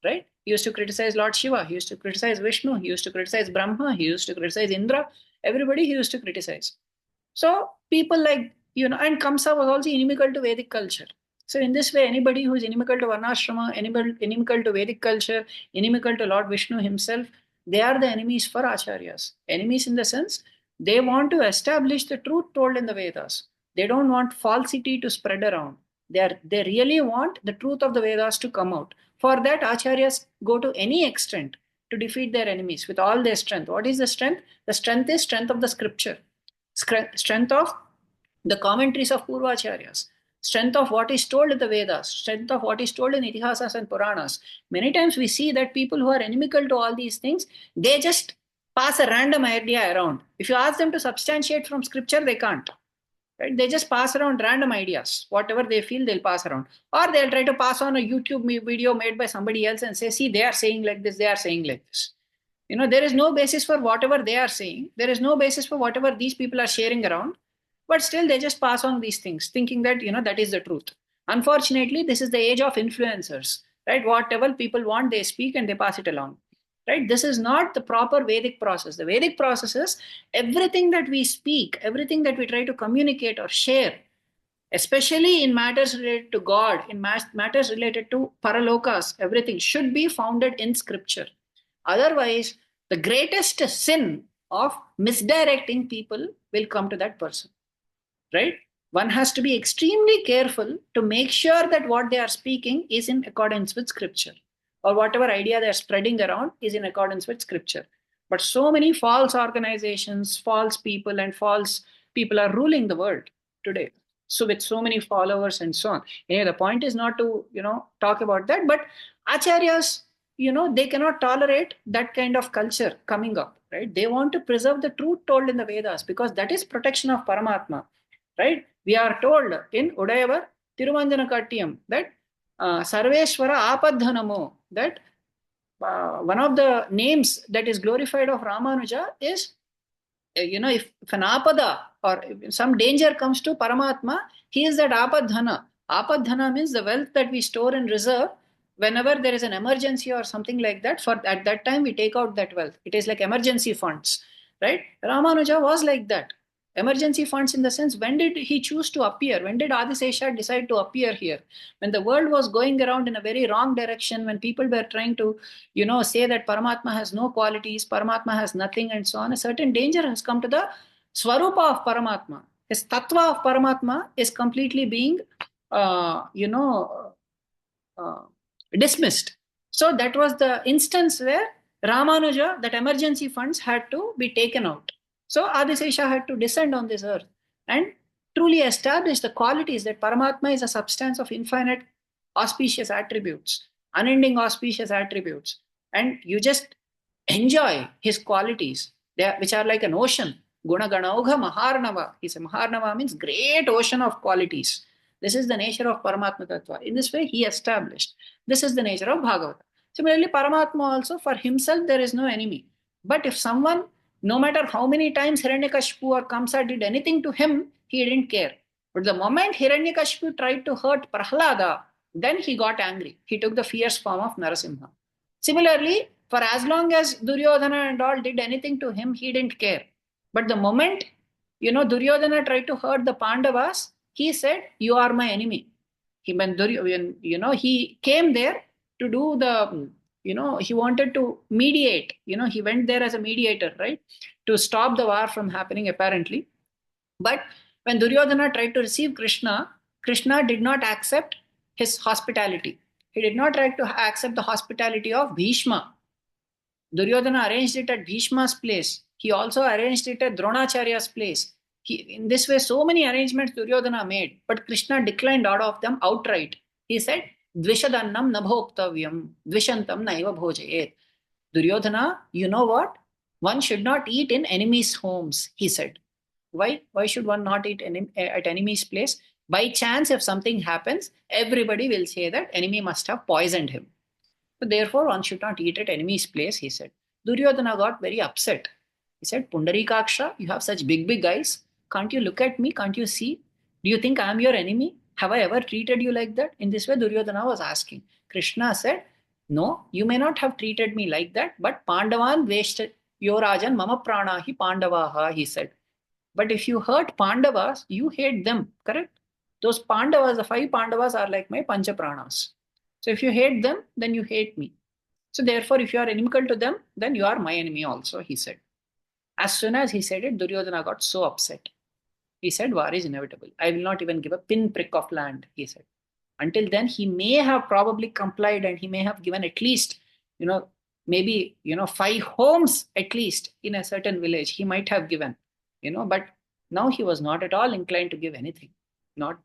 right? He used to criticize Lord Shiva, he used to criticize Vishnu, he used to criticize Brahma, he used to criticize Indra, everybody he used to criticize. So people like, and Kamsa was also inimical to Vedic culture. So in this way, anybody who is inimical to Varnashrama, inimical to Vedic culture, inimical to Lord Vishnu himself, they are the enemies for Acharyas. Enemies in the sense, they want to establish the truth told in the Vedas. They don't want falsity to spread around. They really want the truth of the Vedas to come out. For that, Acharyas go to any extent to defeat their enemies with all their strength. What is the strength? The strength is strength of the scripture, strength of the commentaries of Purvacharyas, strength of what is told in the Vedas, strength of what is told in Itihasas and Puranas. Many times we see that people who are inimical to all these things, they just pass a random idea around. If you ask them to substantiate from scripture, they can't. Right? They just pass around random ideas. Whatever they feel, they'll pass around. Or they'll try to pass on a YouTube video made by somebody else and say, see, they are saying like this, they are saying like this. There is no basis for whatever they are saying. There is no basis for whatever these people are sharing around. But still, they just pass on these things, thinking that, that is the truth. Unfortunately, this is the age of influencers, right? Whatever people want, they speak and they pass it along, right? This is not the proper Vedic process. The Vedic process is everything that we speak, everything that we try to communicate or share, especially in matters related to God, in matters related to paralokas, everything should be founded in scripture. Otherwise, the greatest sin of misdirecting people will come to that person, right? One has to be extremely careful to make sure that what they are speaking is in accordance with scripture, or whatever idea they are spreading around is in accordance with scripture. But so many false organizations, false people, and false people are ruling the world today. So with so many followers and so on. Anyway, the point is not to, talk about that, but acharyas, they cannot tolerate that kind of culture coming up, right? They want to preserve the truth told in the Vedas because that is protection of Paramatma, right? We are told in Udayavar Tirumanjana Kattiyam that Sarveshwara Apadhanamo, that one of the names that is glorified of Ramanuja is, if an apada or some danger comes to Paramatma, he is that apadhana. Apadhana means the wealth that we store in reserve whenever there is an emergency or something like that. For at that time, we take out that wealth. It is like emergency funds, right? Ramanuja was like that. Emergency funds in the sense, when did he choose to appear? When did Adisesha decide to appear here? When the world was going around in a very wrong direction, when people were trying to, say that Paramatma has no qualities, Paramatma has nothing, and so on, a certain danger has come to the Swarupa of Paramatma. His Tattva of Paramatma is completely being, dismissed. So that was the instance where Ramanuja, that emergency funds had to be taken out. So Adisesha had to descend on this earth and truly establish the qualities that Paramatma is a substance of infinite auspicious attributes, unending auspicious attributes. And you just enjoy his qualities, which are like an ocean. Guna Ganauga Maharnava. He said Maharnava means great ocean of qualities. This is the nature of Paramatma Tattva. In this way, he established. This is the nature of Bhagavata. Similarly, Paramatma also, for himself, there is no enemy. But if someone, no matter how many times Hiranyakashipu or Kamsa did anything to him, he didn't care. But the moment Hiranyakashipu tried to hurt Prahlada, then he got angry. He took the fierce form of Narasimha. Similarly, for as long as Duryodhana and all did anything to him, he didn't care. But the moment, Duryodhana tried to hurt the Pandavas, he said, you are my enemy. He came there to do the, he wanted to mediate. He went there as a mediator, right? To stop the war from happening, apparently. But when Duryodhana tried to receive Krishna, Krishna did not accept his hospitality. He did not try to accept the hospitality of Bhishma. Duryodhana arranged it at Bhishma's place. He also arranged it at Dronacharya's place. In this way, so many arrangements Duryodhana made, but Krishna declined all of them outright. He said, Dvishadannam nabhoktavyam, dvishantam naiva bhojayet. Duryodhana, you know what? One should not eat in enemies' homes, he said. Why? Why should one not eat at enemy's place? By chance, if something happens, everybody will say that enemy must have poisoned him. So therefore, one should not eat at enemy's place, he said. Duryodhana got very upset. He said, Pundarikaksha, you have such big eyes. Can't you look at me? Can't you see? Do you think I am your enemy? Have I ever treated you like that? In this way, Duryodhana was asking. Krishna said, no, you may not have treated me like that, but Pandavan Veshta Yorajan Mama Pranahi Pandavaha, he said. But if you hurt Pandavas, you hate them, correct? Those Pandavas, the five Pandavas are like my Pancha Pranas. So if you hate them, then you hate me. So therefore, if you are inimical to them, then you are my enemy also, he said. As soon as he said it, Duryodhana got so upset. He said, war is inevitable. I will not even give a pinprick of land, he said. Until then, he may have probably complied and he may have given at least, you know, maybe, 5 homes at least in a certain village. He might have given, but now he was not at all inclined to give anything. Not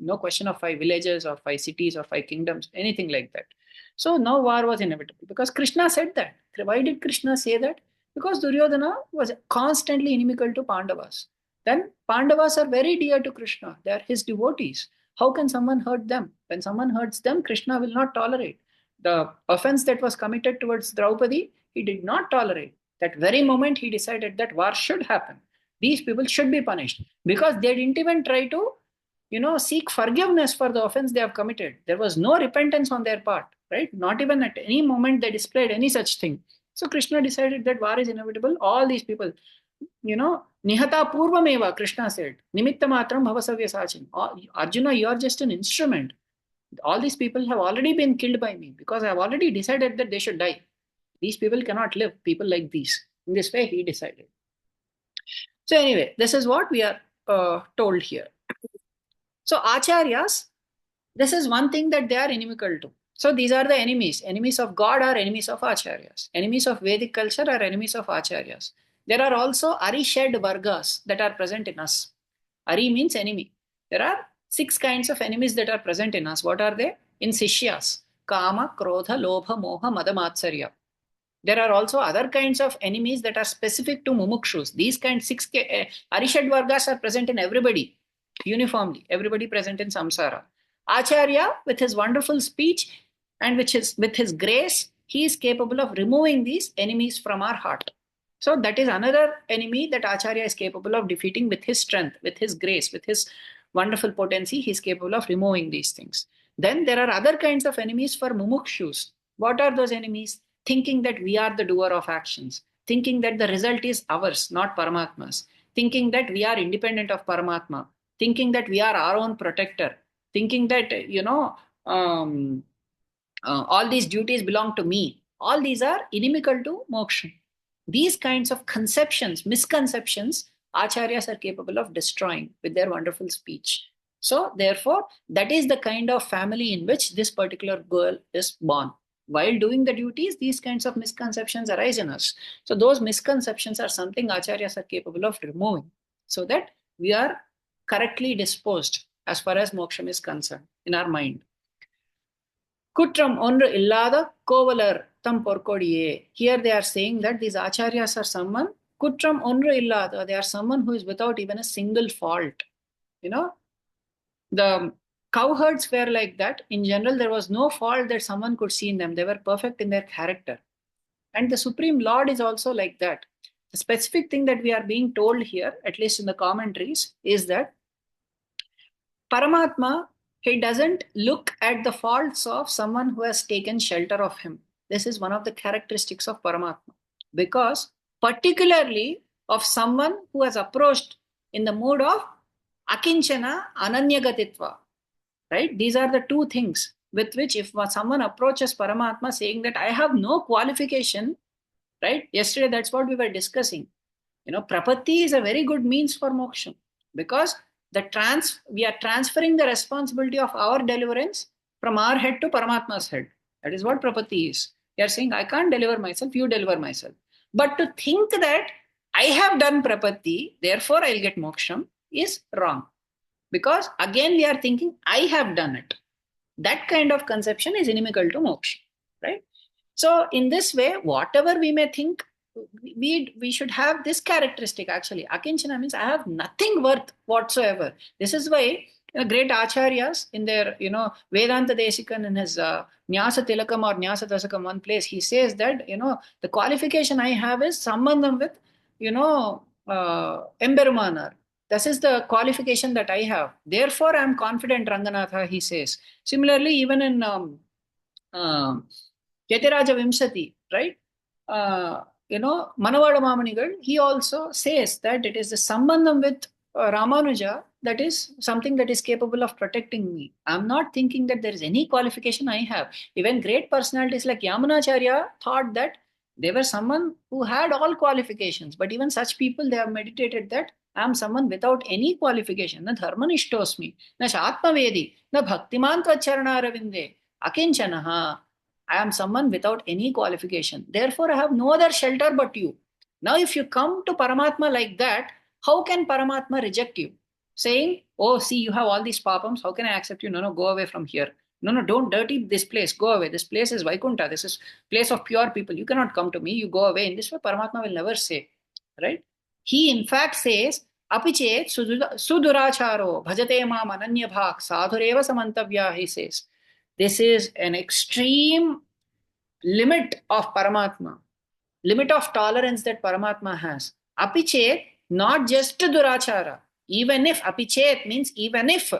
no question of 5 villages or 5 cities or 5 kingdoms, anything like that. So now war was inevitable because Krishna said that. Why did Krishna say that? Because Duryodhana was constantly inimical to Pandavas. Then Pandavas are very dear to Krishna. They are his devotees. How can someone hurt them? When someone hurts them, Krishna will not tolerate. The offense that was committed towards Draupadi, he did not tolerate. That very moment, he decided that war should happen. These people should be punished because they didn't even try to, seek forgiveness for the offense they have committed. There was no repentance on their part, right? Not even at any moment they displayed any such thing. So Krishna decided that war is inevitable. All these people, Nihata Purvameva, Krishna said, Nimitta Matram Bhavasavya Sachin. Arjuna, you are just an instrument. All these people have already been killed by me because I have already decided that they should die. These people cannot live, people like these. In this way, he decided. So, anyway, this is what we are told here. So, Acharyas, this is one thing that they are inimical to. So, these are the enemies. Enemies of God are enemies of Acharyas. Enemies of Vedic culture are enemies of Acharyas. There are also Arished Vargas that are present in us. Ari means enemy. There are 6 kinds of enemies that are present in us. What are they? In Sishyas. Kama, Krodha, Lobha, Moha, Mada, Matsarya. There are also other kinds of enemies that are specific to mumukshus. These kinds, 6 Arishad Vargas are present in everybody uniformly. Everybody present in samsara. Acharya, with his wonderful speech and with his grace, he is capable of removing these enemies from our heart. So that is another enemy that Acharya is capable of defeating with his strength, with his grace, with his wonderful potency. He is capable of removing these things. Then there are other kinds of enemies for mumukshus. What are those enemies? Thinking that we are the doer of actions, thinking that the result is ours, not Paramatma's, thinking that we are independent of Paramatma, thinking that we are our own protector, thinking that, all these duties belong to me. All these are inimical to moksha. These kinds of conceptions, misconceptions, acharyas are capable of destroying with their wonderful speech. So, therefore, that is the kind of family in which this particular girl is born. While doing the duties, these kinds of misconceptions arise in us. So, those misconceptions are something acharyas are capable of removing so that we are correctly disposed as far as moksha is concerned in our mind. Kutram onru illada kovalar tam porkodiye. Here they are saying that these acharyas are someone, kutram onru illada, they are someone who is without even a single fault. The cowherds were like that. In general, there was no fault that someone could see in them. They were perfect in their character. And the Supreme Lord is also like that. The specific thing that we are being told here, at least in the commentaries, is that Paramatma, he doesn't look at the faults of someone who has taken shelter of him. This is one of the characteristics of Paramatma. Because, particularly of someone who has approached in the mood of akinchana ananyagatitva. Right? These are the 2 things with which if someone approaches Paramatma saying that I have no qualification, right? Yesterday, that's what we were discussing. Prapatti is a very good means for moksha because we are transferring the responsibility of our deliverance from our head to Paramatma's head. That is what prapatti is. You are saying, I can't deliver myself, you deliver myself. But to think that I have done prapatti, therefore I'll get moksha is wrong. Because again, we are thinking, I have done it. That kind of conception is inimical to moksha, right? So in this way, whatever we may think, we should have this characteristic actually. Akinchana means I have nothing worth whatsoever. This is why great acharyas in their, Vedanta Desikan in his Nyasa Tilakam or Nyasa Dasakam one place, he says that, the qualification I have is sambandham with, Emberumanar. This is the qualification that I have. Therefore, I am confident, Ranganatha, he says. Similarly, even in Yatiraja Vimsati, right? Manavada Mamanigal, he also says that it is the sambandham with Ramanuja that is something that is capable of protecting me. I'm not thinking that there is any qualification I have. Even great personalities like Yamunacharya thought that they were someone who had all qualifications, but even such people, they have meditated that I am someone without any qualification. Na dharmanishtosmi, na shatmavedi, na bhaktiman tvacharanaravinde, akinchanaha. I am someone without any qualification. Therefore, I have no other shelter but you. Now, if you come to Paramatma like that, how can Paramatma reject you? Saying, oh, see, you have all these papams. How can I accept you? No, no, go away from here. No, no, don't dirty this place. Go away. This place is Vaikunta. This is place of pure people. You cannot come to me. You go away. In this way, Paramatma will never say. Right? He, in fact, says, Apichet suduracharo bhajate ma mananya bhak sadhureva samantavya, he says. This is an extreme limit of Paramatma, limit of tolerance that Paramatma has. Apichet, not just durachara. Even if, apichet means even if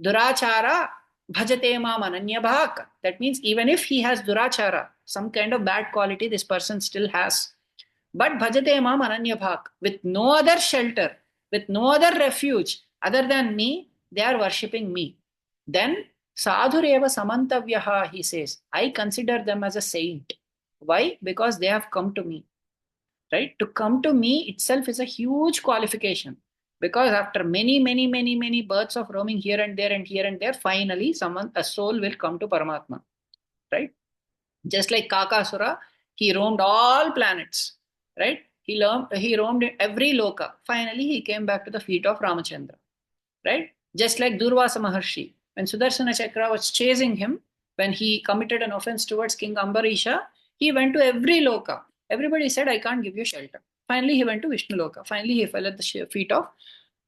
durachara bhajate ma mananya bhak. That means even if he has durachara, some kind of bad quality this person still has. But bhajate ma mananya bhak, with no other shelter, with no other refuge other than me, they are worshipping me. Then sadhureva samantavyaha, he says, I consider them as a saint. Why? Because they have come to me. Right? To come to me itself is a huge qualification. Because after many, many, many, many births of roaming here and there and here and there, finally a soul will come to Paramatma. Right? Just like Kakasura, he roamed all planets. Right? He roamed every loka. Finally, he came back to the feet of Ramachandra. Right? Just like Durvasa Maharshi, when Sudarshana Chakra was chasing him, when he committed an offense towards King Ambarisha, he went to every loka. Everybody said, I can't give you shelter. Finally, he went to Vishnu Loka. Finally, he fell at the feet of,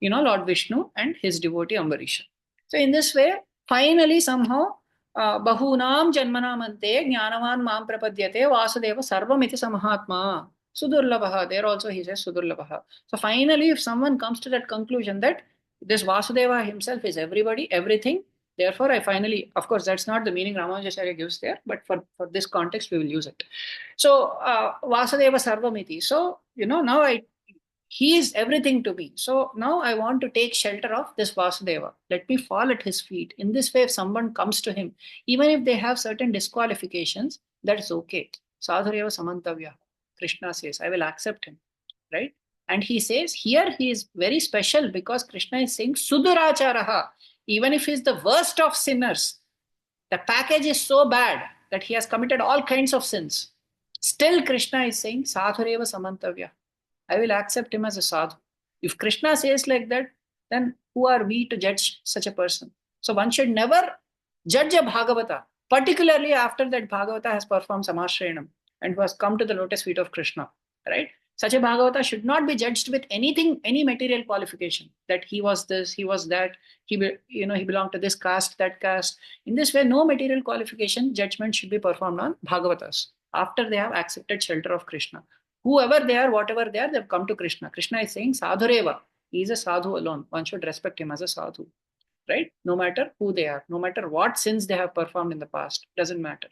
Lord Vishnu and his devotee Ambarisha. So in this way, finally, somehow, bahunam janmanamante jnanavan mam prapadyate vasudeva sarvamiti samahatma. Sudurlabha. There also he says Sudurlabha. So finally, if someone comes to that conclusion that this Vasudeva himself is everybody, everything, therefore I finally, of course, that's not the meaning Ramanujacharya gives there, but for this context, we will use it. So Vasudeva Sarvamiti. So, now he is everything to me. So now I want to take shelter of this Vasudeva. Let me fall at his feet. In this way, if someone comes to him, even if they have certain disqualifications, that's okay. Sadhureva Samantavya. Krishna says, I will accept him. Right? And he says, here he is very special because Krishna is saying, Suduracharaha. Even if he is the worst of sinners, the package is so bad that he has committed all kinds of sins. Still, Krishna is saying, Sadhureva Samantavya. I will accept him as a sadhu. If Krishna says like that, then who are we to judge such a person? So one should never judge a Bhagavata, particularly after that Bhagavata has performed Samashrayanam and has come to the lotus feet of Krishna. Right? Such a Bhagavata should not be judged with anything, any material qualification, that he was this, he was that, he belonged to this caste, that caste. In this way, no material qualification judgment should be performed on Bhagavatas after they have accepted shelter of Krishna. Whoever they are, whatever they are, they've come to Krishna. Krishna is saying Sadhureva. He is a sadhu alone. One should respect him as a sadhu. Right? No matter who they are, no matter what sins they have performed in the past, doesn't matter.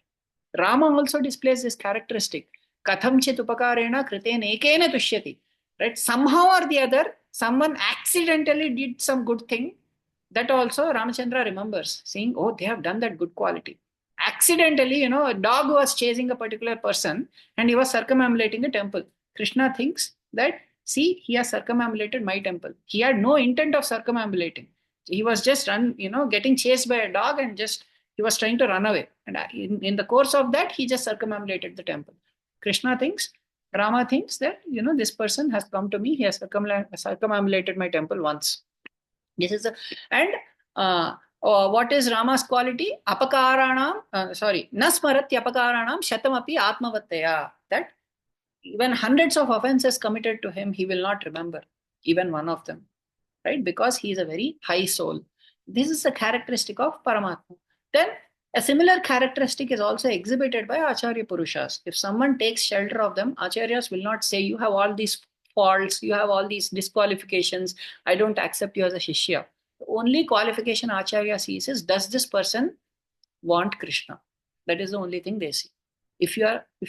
Rama also displays this characteristic. Kathamchit upakarena kriten ekena tushyati. Right? Somehow or the other, someone accidentally did some good thing. That also Ramachandra remembers, saying, oh, they have done that good quality. Accidentally, a dog was chasing a particular person and he was circumambulating a temple. Krishna thinks that, see, he has circumambulated my temple. He had no intent of circumambulating. He was just getting chased by a dog and he was trying to run away. And in the course of that, he just circumambulated the temple. Rama thinks that, this person has come to me. He has circumambulated my temple once. This is what is Rama's quality? Apakaranam, Nasmarati apakaranam shatamapi atmavattaya. That even hundreds of offenses committed to him, he will not remember even one of them. Right? Because he is a very high soul. This is a characteristic of Paramatma. Then a similar characteristic is also exhibited by Acharya Purushas. If someone takes shelter of them, Acharyas will not say, you have all these faults, you have all these disqualifications. I don't accept you as a Shishya. The only qualification Acharya sees is, does this person want Krishna? That is the only thing they see. If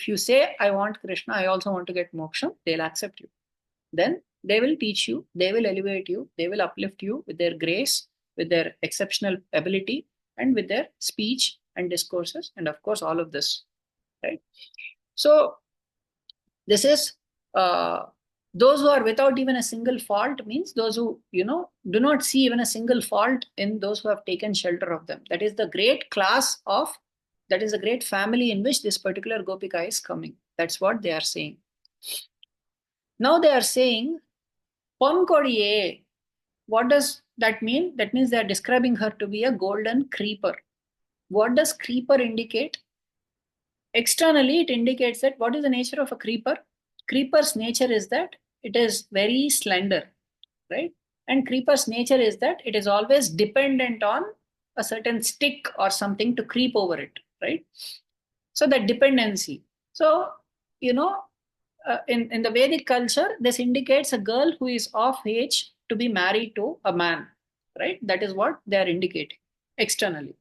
you say, I want Krishna, I also want to get moksha, they'll accept you. Then they will teach you, they will elevate you, they will uplift you with their grace, with their exceptional ability, and with their speech and discourses, and of course, all of this. Right? So this is those who are without even a single fault, means those who, do not see even a single fault in those who have taken shelter of them. That is the great class of, that is the great family in which this particular Gopika is coming. That's what they are saying. Now they are saying, Ponkodiye. What does that mean? That means they are describing her to be a golden creeper. What does creeper indicate? Externally, it indicates that what is the nature of a creeper? Creeper's nature is that it is very slender, right? And creeper's nature is that it is always dependent on a certain stick or something to creep over it, right? So that dependency. So, in the Vedic culture, this indicates a girl who is of age to be married to a man, right? That is what they are indicating externally.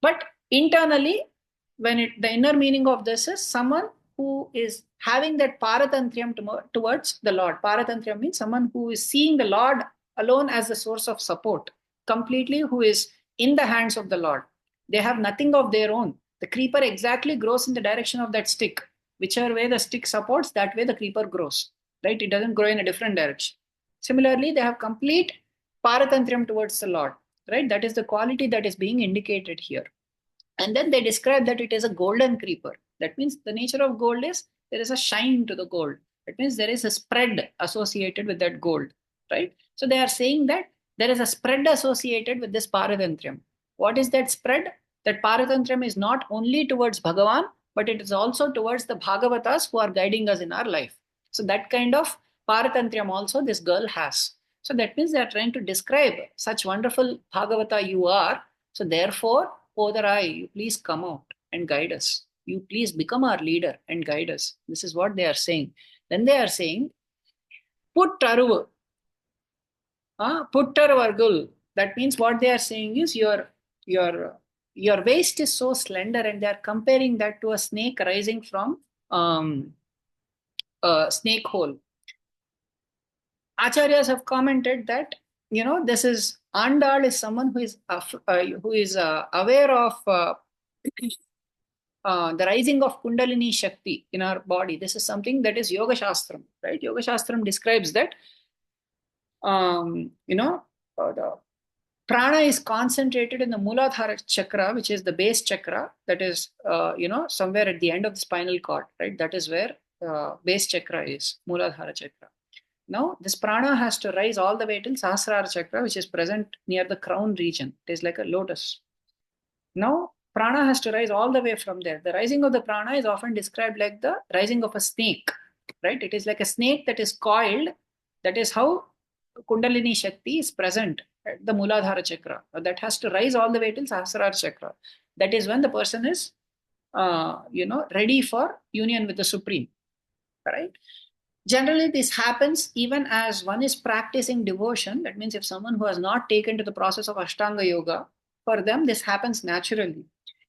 But internally, the inner meaning of this is someone who is having that paratantriam towards the Lord. Paratantriam means someone who is seeing the Lord alone as the source of support, completely who is in the hands of the Lord. They have nothing of their own. The creeper exactly grows in the direction of that stick. Whichever way the stick supports, that way the creeper grows, right? It doesn't grow in a different direction. Similarly, they have complete paratantriam towards the Lord, right? That is the quality that is being indicated here. And then they describe that it is a golden creeper. That means the nature of gold is there is a shine to the gold. That means there is a spread associated with that gold, right? So they are saying that there is a spread associated with this paratantriam. What is that spread? That paratantriam is not only towards Bhagavan, but it is also towards the Bhagavatas who are guiding us in our life. So that kind of paratantriam also this girl has. So that means they are trying to describe such wonderful Bhagavata you are. So therefore, Podarai, you please come out and guide us. You please become our leader and guide us. This is what they are saying. Then they are saying, Puttaruvu. Puttaruvargul. That means what they are saying is your your waist is so slender, and they are comparing that to a snake rising from a snake hole. Acharyas have commented that this is Andal is someone who is aware of the rising of Kundalini Shakti in our body. This is something that is Yoga Shastram, right? Yoga Shastram describes that the prana is concentrated in the Muladhara chakra, which is the base chakra, that is somewhere at the end of the spinal cord, right? That is where base chakra is, Muladhara chakra. Now, this prana has to rise all the way till Sahasrara chakra, which is present near the crown region. It is like a lotus. Now, prana has to rise all the way from there. The rising of the prana is often described like the rising of a snake, right? It is like a snake that is coiled. That is how Kundalini Shakti is present at the Muladhara chakra. That has to rise all the way till Sahasrara chakra. That is when the person is, ready for union with the Supreme, right? Generally, this happens even as one is practicing devotion. That means if someone who has not taken to the process of Ashtanga Yoga, for them, this happens naturally.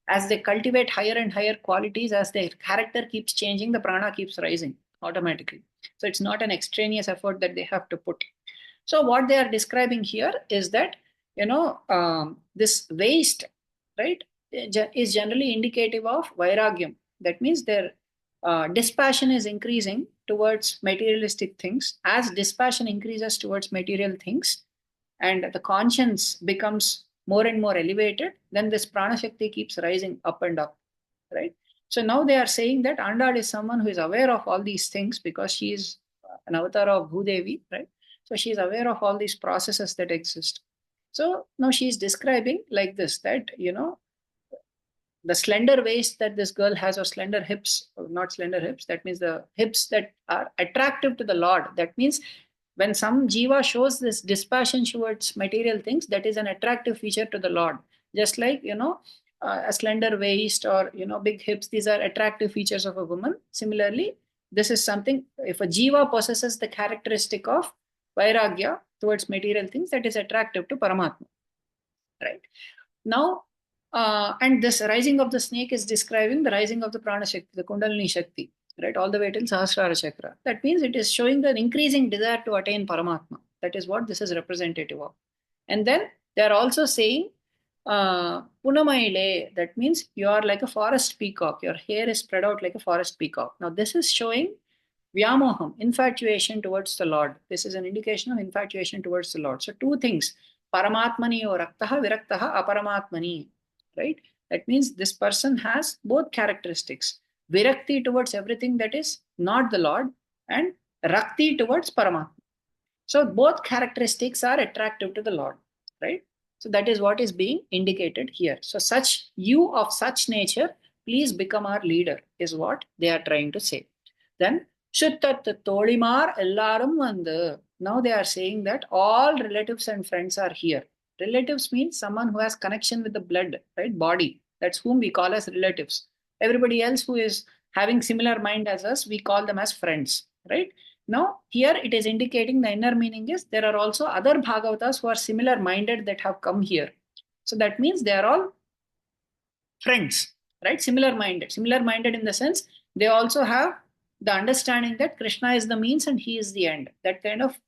As they cultivate higher and higher qualities, as their character keeps changing, the prana keeps rising automatically. So it's not an extraneous effort that they have to put. So what they are describing here is that, this waste, right, is generally indicative of vairagyam. That means their dispassion is increasing towards materialistic things. As dispassion increases towards material things and the conscience becomes more and more elevated, then this prana shakti keeps rising up and up, right? So now they are saying that Andal is someone who is aware of all these things because she is an avatar of Bhudevi, right? So she is aware of all these processes that exist. So now she is describing like this, that, the slender waist that this girl has, or slender hips, or not slender hips, that means the hips that are attractive to the Lord. That means when some jiva shows this dispassion towards material things, that is an attractive feature to the Lord. Just like, a slender waist or, big hips, these are attractive features of a woman. Similarly, this is something, if a jiva possesses the characteristic of vairagya towards material things, that is attractive to Paramatma. Right? Now, and this rising of the snake is describing the rising of the prana shakti, the kundalini shakti, right, all the way till sahasrara chakra. That means it is showing the increasing desire to attain Paramatma. That is what this is representative of. And then they are also saying punamaile, that means you are like a forest peacock, your hair is spread out like a forest peacock. Now this is showing Vyamoham, infatuation towards the Lord. This is an indication of infatuation towards the Lord. So two things, Paramatmani or Raktaha, Viraktaha, Aparamatmani, right? That means this person has both characteristics, Virakti towards everything that is not the Lord, and Rakti towards Paramatma. So both characteristics are attractive to the Lord, right? So that is what is being indicated here. So such, you of such nature, please become our leader, is what they are trying to say. Then Shuttat Tolimar Ellarum Vandu. Now they are saying that all relatives and friends are here. Relatives means someone who has connection with the blood, right? Body. That's whom we call as relatives. Everybody else who is having similar mind as us, we call them as friends, right? Now, here it is indicating the inner meaning is there are also other Bhagavatas who are similar minded that have come here. So that means they are all friends, right? Similar minded in the sense they also have the understanding that Krishna is the means and he is the end. That kind of,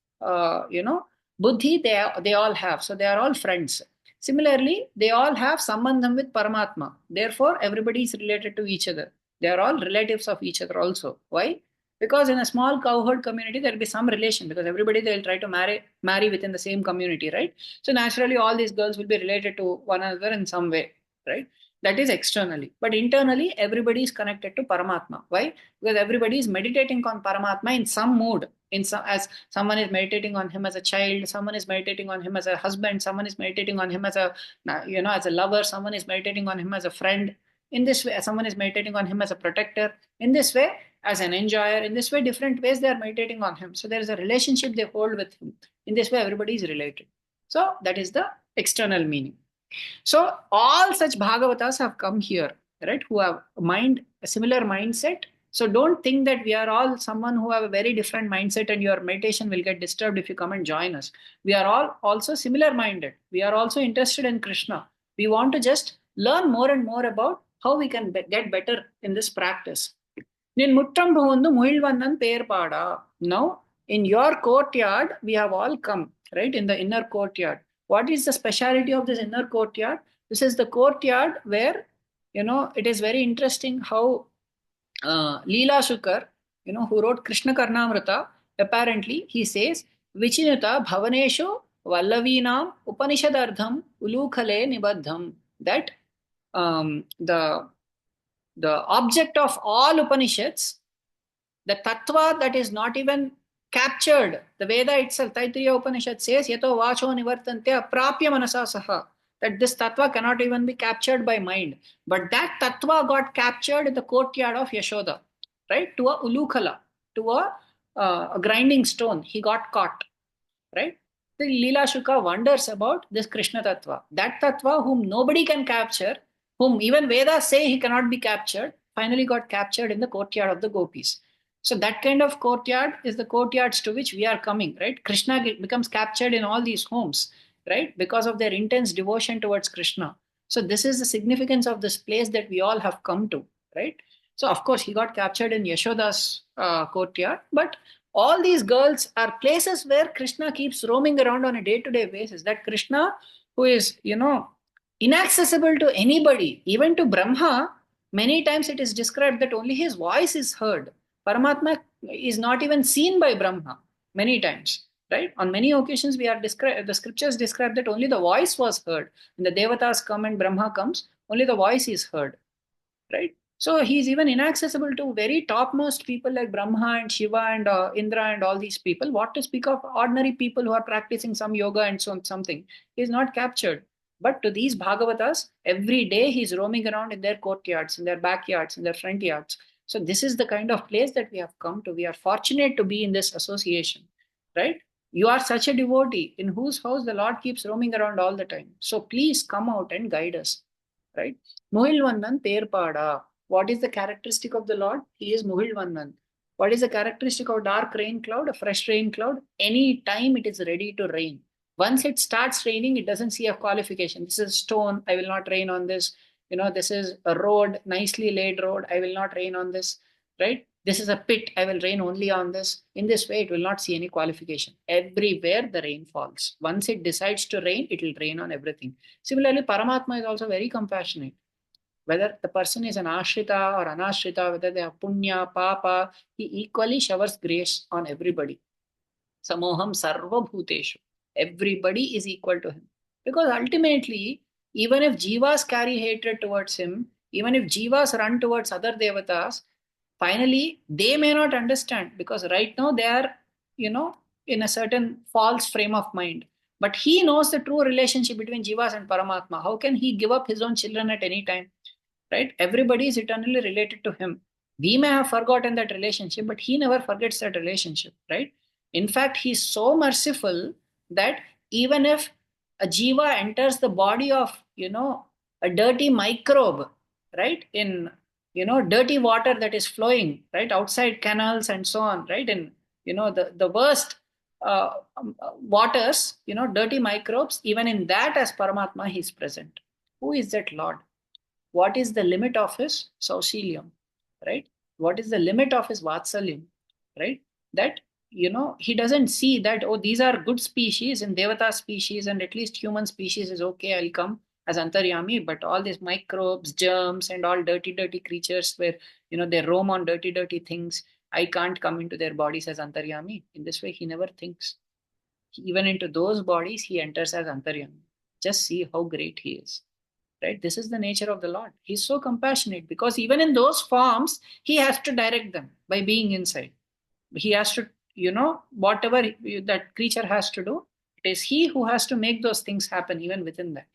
buddhi they all have. So they are all friends. Similarly, they all have sambandham with Paramatma. Therefore, everybody is related to each other. They are all relatives of each other also. Why? Because in a small cowherd community, there will be some relation because everybody they will try to marry within the same community, right? So naturally, all these girls will be related to one another in some way, right? That is externally. But internally, everybody is connected to Paramatma. Why? Because everybody is meditating on Paramatma in some mood. In some, as someone is meditating on him as a child, someone is meditating on him as a husband, someone is meditating on him as a, as a lover, someone is meditating on him as a friend. In this way, someone is meditating on him as a protector. In this way, as an enjoyer. In this way, different ways they are meditating on him. So there is a relationship they hold with him. In this way, everybody is related. So that is the external meaning. So all such Bhagavatas have come here, right? Who have a similar mindset. So don't think that we are all someone who have a very different mindset and your meditation will get disturbed if you come and join us. We are all also similar minded. We are also interested in Krishna. We want to just learn more and more about how we can get better in this practice. Nin muttam pugundu muilvannan perpada. Now, in your courtyard, we have all come, right? In the inner courtyard. What is the speciality of this inner courtyard? This is the courtyard where, it is very interesting how Leela Shukar, who wrote Krishna Karnamrita, apparently he says, Vichinuta Bhavaneshu Vallavinam Upanishadardham Ulukhale Nibaddham. That the object of all Upanishads, the tattva that is not even captured, the Veda itself, Taittiriya Upanishad says, Yato vacho nivartante aprapya manasa saha, that this tattva cannot even be captured by mind. But that tattva got captured in the courtyard of Yashoda, right? To a ulukala, to a grinding stone. He got caught, right? The Leela Shuka wonders about this Krishna tattva. That tattva whom nobody can capture, whom even Vedas say he cannot be captured, finally got captured in the courtyard of the gopis. So that kind of courtyard is the courtyards to which we are coming, right? Krishna becomes captured in all these homes, right? Because of their intense devotion towards Krishna. So this is the significance of this place that we all have come to, right? So of course he got captured in Yashoda's courtyard, but all these girls are places where Krishna keeps roaming around on a day-to-day basis. That Krishna, who is, inaccessible to anybody, even to Brahma, many times it is described that only his voice is heard. Paramatma is not even seen by Brahma many times, right? On many occasions, the scriptures describe that only the voice was heard. When the Devatas come and Brahma comes, only the voice is heard, right? So he's even inaccessible to very topmost people like Brahma and Shiva and Indra and all these people. What to speak of ordinary people who are practicing some yoga and so something? He's not captured. But to these Bhagavatas, every day he's roaming around in their courtyards, in their backyards, in their front yards. So this is the kind of place that we have come to. We are fortunate to be in this association, right? You are such a devotee in whose house the Lord keeps roaming around all the time. So please come out and guide us, right? Muhilvannan Perpada. What is the characteristic of the Lord? He is Muhilvannan. What is the characteristic of dark rain cloud? A fresh rain cloud. Any time it is ready to rain. Once it starts raining, it doesn't see a qualification. This is stone. I will not rain on this. This is a road, nicely laid road. I will not rain on this. Right? This is a pit. I will rain only on this. In this way, it will not see any qualification. Everywhere the rain falls. Once it decides to rain, it will rain on everything. Similarly, Paramatma is also very compassionate. Whether the person is an ashrita or anashrita, whether they have punya, papa, he equally showers grace on everybody. Samoham sarva bhuteshu. Everybody is equal to him. Because ultimately, even if jivas carry hatred towards him, even if jivas run towards other devatas, finally they may not understand, because right now they are, you know, in a certain false frame of mind. But he knows the true relationship between jivas and Paramatma. How can he give up his own children at any time? Right? Everybody is eternally related to him. We may have forgotten that relationship, but he never forgets that relationship, right? In fact, he's so merciful that even if a jiva enters the body of, a dirty microbe, right, in, dirty water that is flowing, right, outside canals and so on, right, in, the worst waters, dirty microbes, even in that, as Paramatma, he is present. Who is that Lord? What is the limit of his saucilium, right? What is the limit of his vatsalyam, right? That, he doesn't see that, oh, these are good species and devata species, and at least human species is okay, I'll come as antaryami, but all these microbes, germs, and all dirty, dirty creatures where, they roam on dirty, dirty things, I can't come into their bodies as antaryami. In this way, he never thinks. Even into those bodies, he enters as antaryami. Just see how great he is. Right? This is the nature of the Lord. He's so compassionate, because even in those forms, he has to direct them by being inside. He has to, whatever that creature has to do, it is he who has to make those things happen even within that.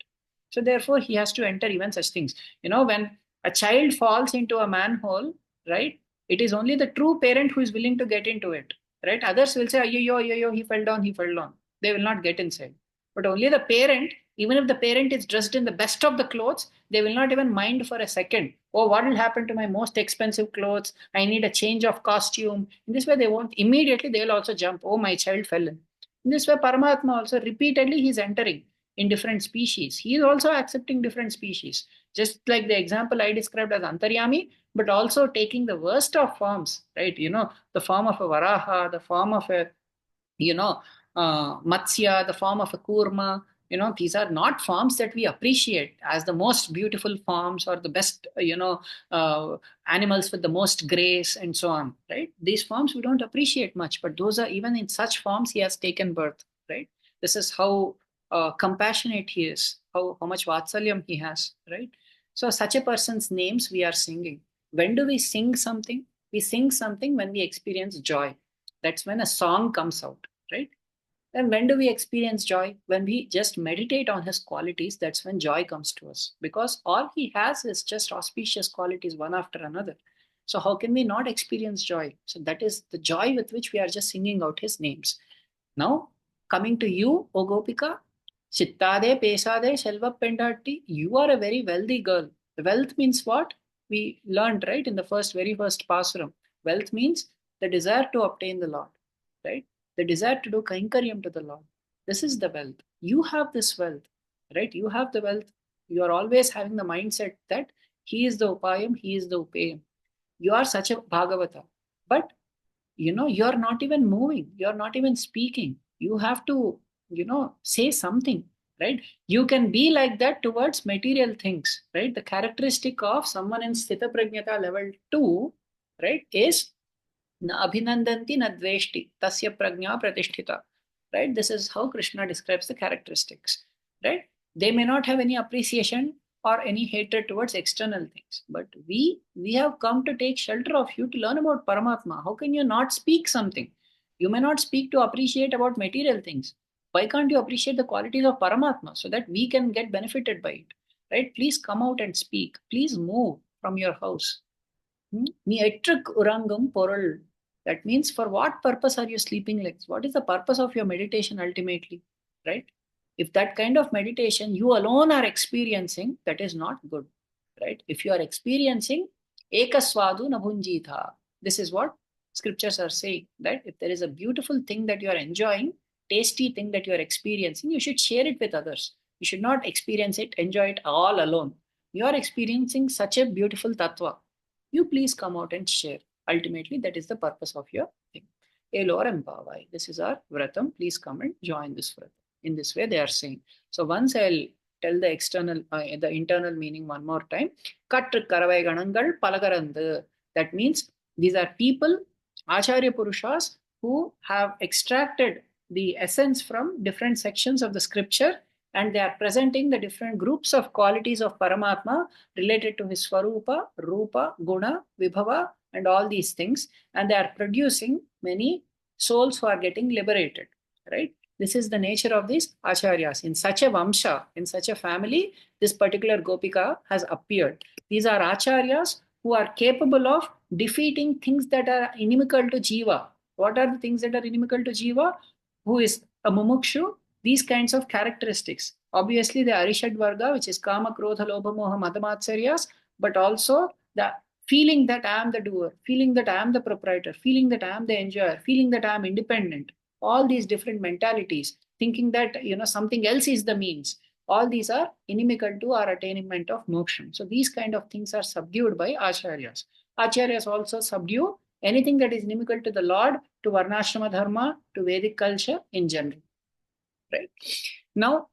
So therefore, he has to enter even such things. When a child falls into a manhole, right? It is only the true parent who is willing to get into it. Right? Others will say, yo, he fell down, he fell down. They will not get inside. But only the parent, even if the parent is dressed in the best of the clothes, they will not even mind for a second. Oh, what will happen to my most expensive clothes? I need a change of costume. In this way, they won't immediately, they will also jump. Oh, my child fell in. In this way, Paramatma also repeatedly he's entering in different species. He is also accepting different species. Just like the example I described as Antaryami, but also taking the worst of forms, right? The form of a Varaha, the form of a, you know, Matsya, the form of a Kurma. These are not forms that we appreciate as the most beautiful forms or the best, animals with the most grace and so on, right? These forms we don't appreciate much, but those are, even in such forms, he has taken birth, right? This is how compassionate he is, how much vatsalyam he has, right? So such a person's names we are singing. When do we sing something? We sing something when we experience joy. That's when a song comes out, right? And when do we experience joy? When we just meditate on his qualities, that's when joy comes to us. Because all he has is just auspicious qualities, one after another. So how can we not experience joy? So that is the joy with which we are just singing out his names. Now, coming to you, O Gopika, Chittade, Pesade, Selva Pendati, you are a very wealthy girl. Wealth means what? We learned, right, in the very first Pasuram. Wealth means the desire to obtain the Lord, right? The desire to do Kainkaryam to the Lord. This is the wealth. You have this wealth, right? You have the wealth. You are always having the mindset that He is the Upayam, He is the Upayam. You are such a Bhagavata. But you're not even moving, you're not even speaking. You have to, say something, right? You can be like that towards material things, right? The characteristic of someone in sthitaprajnata level 2, right, is na abhinandanti na dveshti tasya prajna pratisthita, right? This is how Krishna describes the characteristics, right? They may not have any appreciation or any hatred towards external things, but we have come to take shelter of you to learn about Paramatma. How can you not speak something? You may not speak to appreciate about material things. Why can't you appreciate the qualities of Paramatma so that we can get benefited by it? Right? Please come out and speak. Please move from your house. நீ எற்றுக் உறங்கும் பொருள். That means, for what purpose are you sleeping like this? What is the purpose of your meditation ultimately? Right? If that kind of meditation you alone are experiencing, that is not good. Right? If you are experiencing ekaswadu nabhunjitha, this is what? scriptures are saying that if there is a beautiful thing that you are enjoying, tasty thing that you are experiencing, you should share it with others. You should not experience it, enjoy it all alone. You are experiencing such a beautiful tattva. You please come out and share. Ultimately, that is the purpose of your thing. Eloram Bhavai. This is our vratam. Please come and join this vratam. In this way, they are saying. So once I'll tell the internal meaning one more time. Kattu karavai ganangal palagarandu. That means these are people, Acharya Purushas, who have extracted the essence from different sections of the scripture, and they are presenting the different groups of qualities of Paramatma related to his Swarupa, Rupa, Guna, Vibhava, and all these things. And they are producing many souls who are getting liberated, right? This is the nature of these acharyas. In such a vamsha, in such a family, this particular gopika has appeared. These are acharyas who are capable of defeating things that are inimical to jiva. What are the things that are inimical to jiva? Who is a mumukshu? These kinds of characteristics. Obviously, the Arishad Varga, which is Kama, Krodha, Lobha, Moha, Madamatsariyas, but also the feeling that I am the doer, feeling that I am the proprietor, feeling that I am the enjoyer, feeling that I am independent. All these different mentalities, thinking that something else is the means. All these are inimical to our attainment of moksha. So these kind of things are subdued by acharyas. Acharyas also subdue anything that is inimical to the Lord, to Varnashrama Dharma, to Vedic culture in general. Right? Now,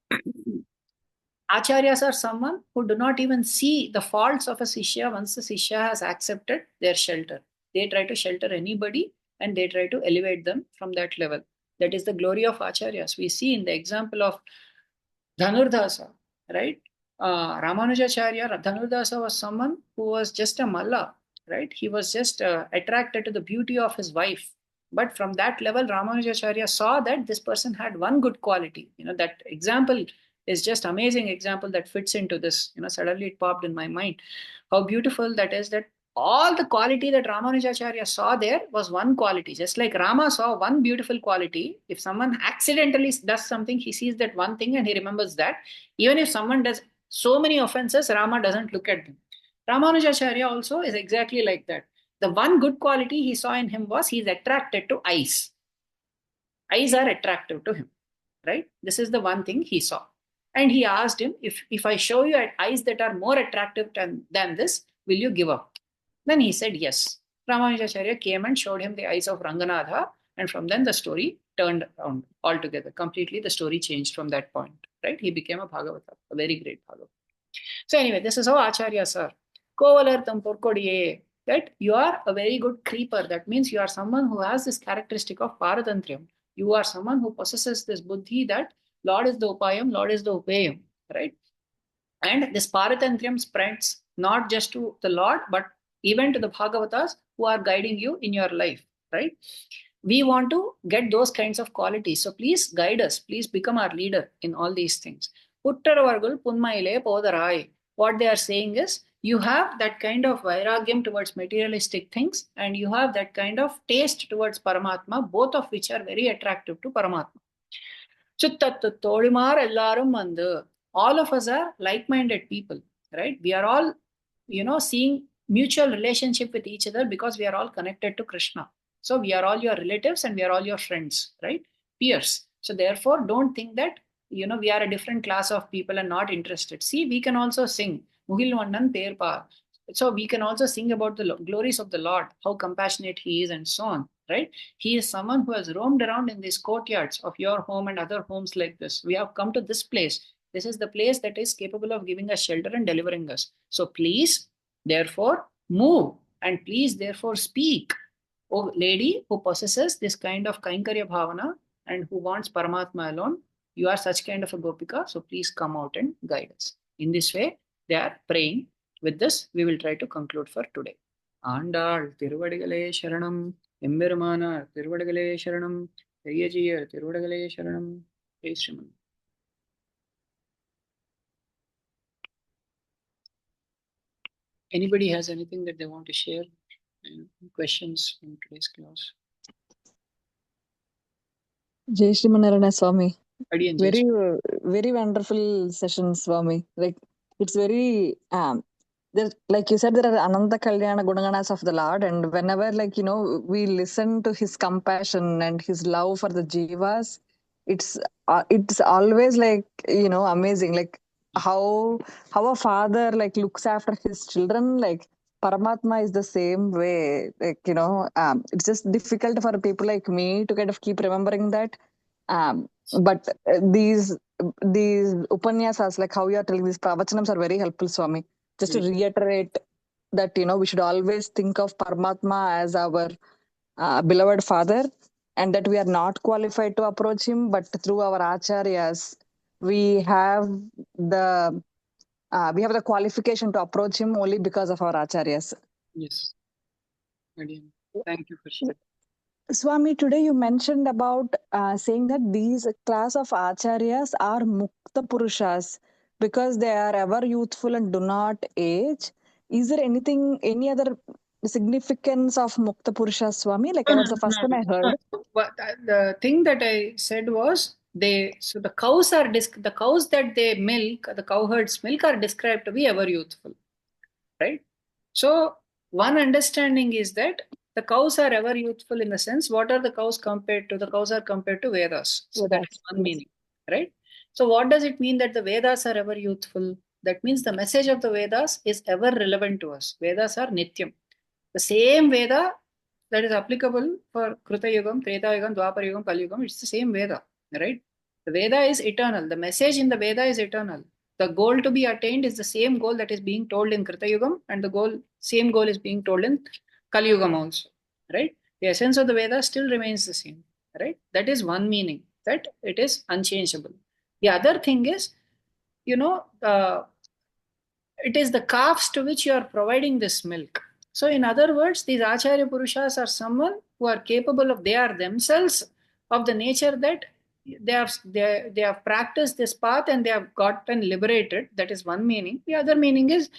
acharyas are someone who do not even see the faults of a Sishya once the Sishya has accepted their shelter. They try to shelter anybody and they try to elevate them from that level. That is the glory of acharyas. We see in the example of Dhanurdasa, right? Ramanujacharya, Dhanurdasa was someone who was just a malla, right? He was just attracted to the beauty of his wife. But from that level, Ramanujacharya saw that this person had one good quality. That example is just amazing example that fits into this. Suddenly it popped in my mind. How beautiful that is, that all the quality that Ramanujacharya saw there was one quality. Just like Rama saw one beautiful quality, if someone accidentally does something, he sees that one thing and he remembers that. Even if someone does so many offenses, Rama doesn't look at them. Ramanujacharya also is exactly like that. The one good quality he saw in him was he's attracted to eyes. Eyes are attractive to him, right? This is the one thing he saw. And he asked him, if I show you eyes that are more attractive than this, will you give up? Then he said yes. Ramanujacharya came and showed him the eyes of Ranganatha, and from then the story turned around altogether. Completely, the story changed from that point, right? He became a Bhagavata, a very great Bhagavata. So anyway, this is how acharyas are. Kovalartham porkodiye, that you are a very good creeper. That means you are someone who has this characteristic of paratantriam. You are someone who possesses this buddhi that Lord is the upayam, Lord is the upayam, right? And this paratantrium spreads not just to the Lord, but even to the Bhagavatas who are guiding you in your life, right? We want to get those kinds of qualities. So please guide us. Please become our leader in all these things. Uttaravargul punmaile podarai. What they are saying is, you have that kind of vairagyam towards materialistic things and you have that kind of taste towards Paramatma, both of which are very attractive to Paramatma. Chuttattu Todimar Ellarum Mandu. All of us are like-minded people, right? We are all, seeing mutual relationship with each other because we are all connected to Krishna. So we are all your relatives and we are all your friends, right? Peers. So therefore, don't think that, we are a different class of people and not interested. See, we can also sing. Muhil Vannan Terpa. So we can also sing about the glories of the Lord, how compassionate he is and so on, right? He is someone who has roamed around in these courtyards of your home and other homes like this. We have come to this place. This is the place that is capable of giving us shelter and delivering us. So please, therefore, move and please, therefore, speak. Oh, lady who possesses this kind of Kainkarya Bhavana and who wants Paramatma alone, you are such kind of a Gopika, so please come out and guide us. In this way, they are praying. With this, we will try to conclude for today. Andal Tiruvadagale Sharanam, Embirmana Tiruvadagale Sharanam, Periyajiya Tiruvadagale Sharanam, Jai Sriman. Anybody has anything that they want to share? Questions in today's class? Jai Srimanarana Swami. Adiyan, Very wonderful session, Swami. Like, it's very, like you said, there are Ananta Kalyana Gunaganas of the Lord, and whenever, we listen to his compassion and his love for the jivas, it's always amazing, like how a father looks after his children. Like Paramatma is the same way. It's just difficult for people like me to kind of keep remembering that. But these upanyasas, like how you are telling, these pravachanams are very helpful, Swami. Just to reiterate that, we should always think of Paramatma as our beloved father, and that we are not qualified to approach him, but through our acharyas, we have the qualification to approach him only because of our acharyas. Yes. Thank you for sharing. Swami, today you mentioned about saying that these class of acharyas are mukta purushas because they are ever youthful and do not age. Is there any other significance of mukta purushas, Swami? Like, that's the first time I heard. But the thing that I said was the cows the cows that they milk, the cowherds milk, are described to be ever youthful, right? So one understanding is that the cows are ever youthful in the sense, what are the cows compared to? The cows are compared to Vedas. So that is one meaning, right? So what does it mean that the Vedas are ever youthful? That means the message of the Vedas is ever relevant to us. Vedas are Nityam. The same Veda that is applicable for Kruta Yugam, Treta Yugam, Dwapar Yugam, Kali Yugam, it's the same Veda, right? The Veda is eternal. The message in the Veda is eternal. The goal to be attained is the same goal that is being told in Krita Yugam, and the same goal is being told in Kali Yugam also, right? The essence of the Veda still remains the same, right? That is one meaning, that it is unchangeable. The other thing is, it is the calves to which you are providing this milk. So, in other words, these Acharya Purushas are someone who are capable of, they are themselves of the nature that they have practiced this path and they have gotten liberated. That is one meaning. The other meaning is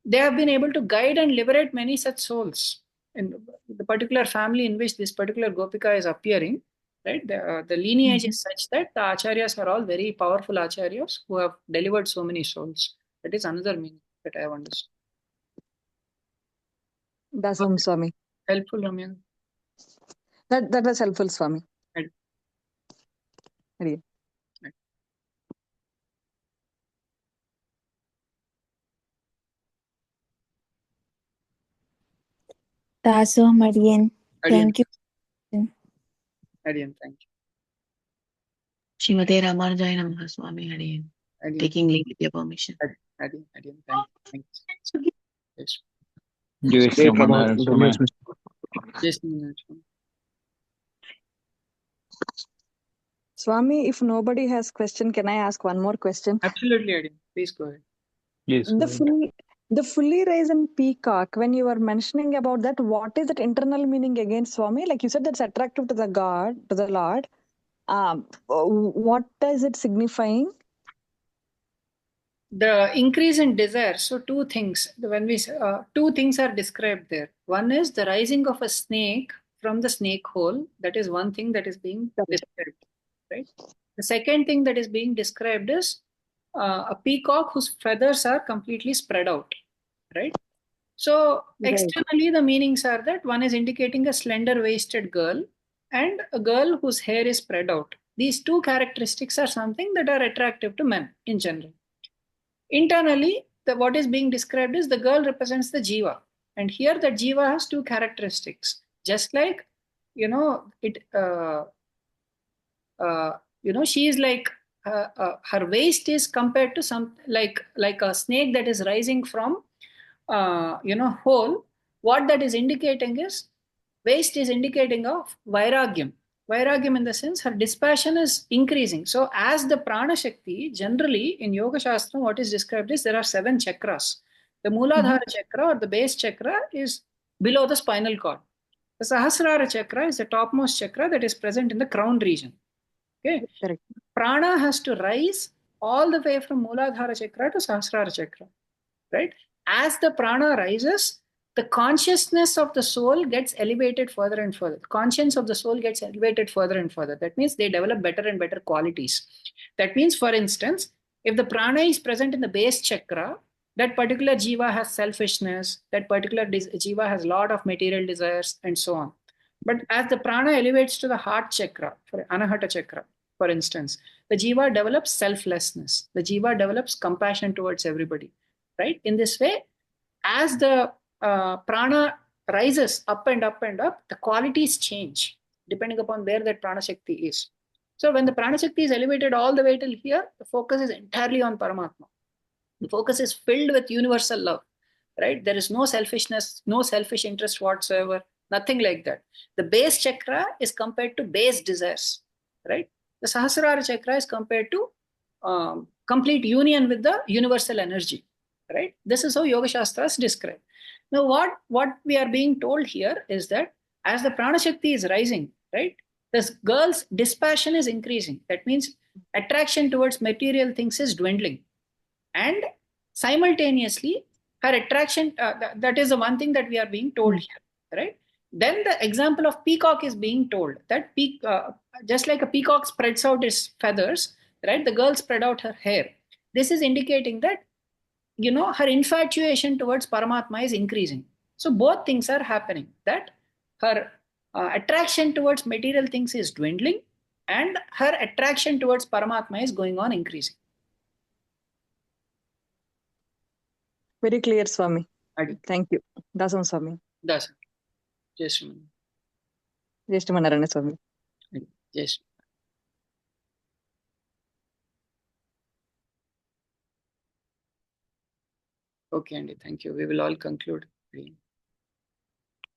they have been able to guide and liberate many such souls. In the particular family in which this particular Gopika is appearing, right? The lineage is such that the Acharyas are all very powerful Acharyas who have delivered so many souls. That is another meaning that I have understood. That's Swami. Helpful, Ramya? That was helpful, Swami. Right. Right. Taso Marian. Thank you. Adiyan, thank you. Shrimate Ramarjaya Namaha Swami Adiyan. Taking leave with your permission. Adiyan, thank you. Yes. Yes, Swami, if nobody has question, can I ask one more question? Absolutely, Adiyan. Please go ahead. Yes. The fully risen peacock, when you were mentioning about that, what is that internal meaning again, Swami? Like you said, that's attractive to the God, to the Lord. What is it signifying? The increase in desire. So two things. Two things are described there. One is the rising of a snake from the snake hole. That is one thing that is being described, right? The second thing that is being described is a peacock whose feathers are completely spread out, right? So externally, the meanings are that one is indicating a slender-waisted girl and a girl whose hair is spread out. These two characteristics are something that are attractive to men in general. Internally, what is being described is the girl represents the jiva, and here the jiva has two characteristics. Just like she is like her waist is compared to some like a snake that is rising from hole. What that is indicating is waist is indicating of vairagyam. Vairagyam in the sense her dispassion is increasing. So as the prana shakti, generally in Yoga Shastra, what is described is there are 7 chakras. The Mooladhara chakra or the base chakra is below the spinal cord. The Sahasrara chakra is the topmost chakra that is present in the crown region. Okay. Correct. Prana has to rise all the way from Mooladhara chakra to Sahasrara chakra. Right? As the prana rises, the consciousness of the soul gets elevated further and further. Conscience of the soul gets elevated further and further. That means they develop better and better qualities. That means, for instance, if the prana is present in the base chakra, that particular jiva has selfishness, that particular jiva has a lot of material desires, and so on. But as the prana elevates to the heart chakra, for anahata chakra, for instance, the jiva develops selflessness. The jiva develops compassion towards everybody, right? In this way, as the prana rises up and up and up, the qualities change depending upon where that prana shakti is. So when the prana shakti is elevated all the way till here, the focus is entirely on Paramatma. The focus is filled with universal love, right? There is no selfishness, no selfish interest whatsoever, nothing like that. The base chakra is compared to base desires, right? The Sahasrara chakra is compared to complete union with the universal energy, right? This is how Yoga Shastras describe. Now, what we are being told here is that as the Prana Shakti is rising, right, this girl's dispassion is increasing. That means attraction towards material things is dwindling. And simultaneously, her attraction, that is the one thing that we are being told here, right? Then the example of peacock is being told that just like a peacock spreads out its feathers, right? The girl spread out her hair. This is indicating that, her infatuation towards Paramatma is increasing. So both things are happening, that her attraction towards material things is dwindling and her attraction towards Paramatma is going on increasing. Very clear, Swami. Adi. Thank you. Dasam Swami. Dasam. Jai Sriman. Jai Srimanarayana Swami. Jai Sriman. Okay, Andy, thank you. We will all conclude.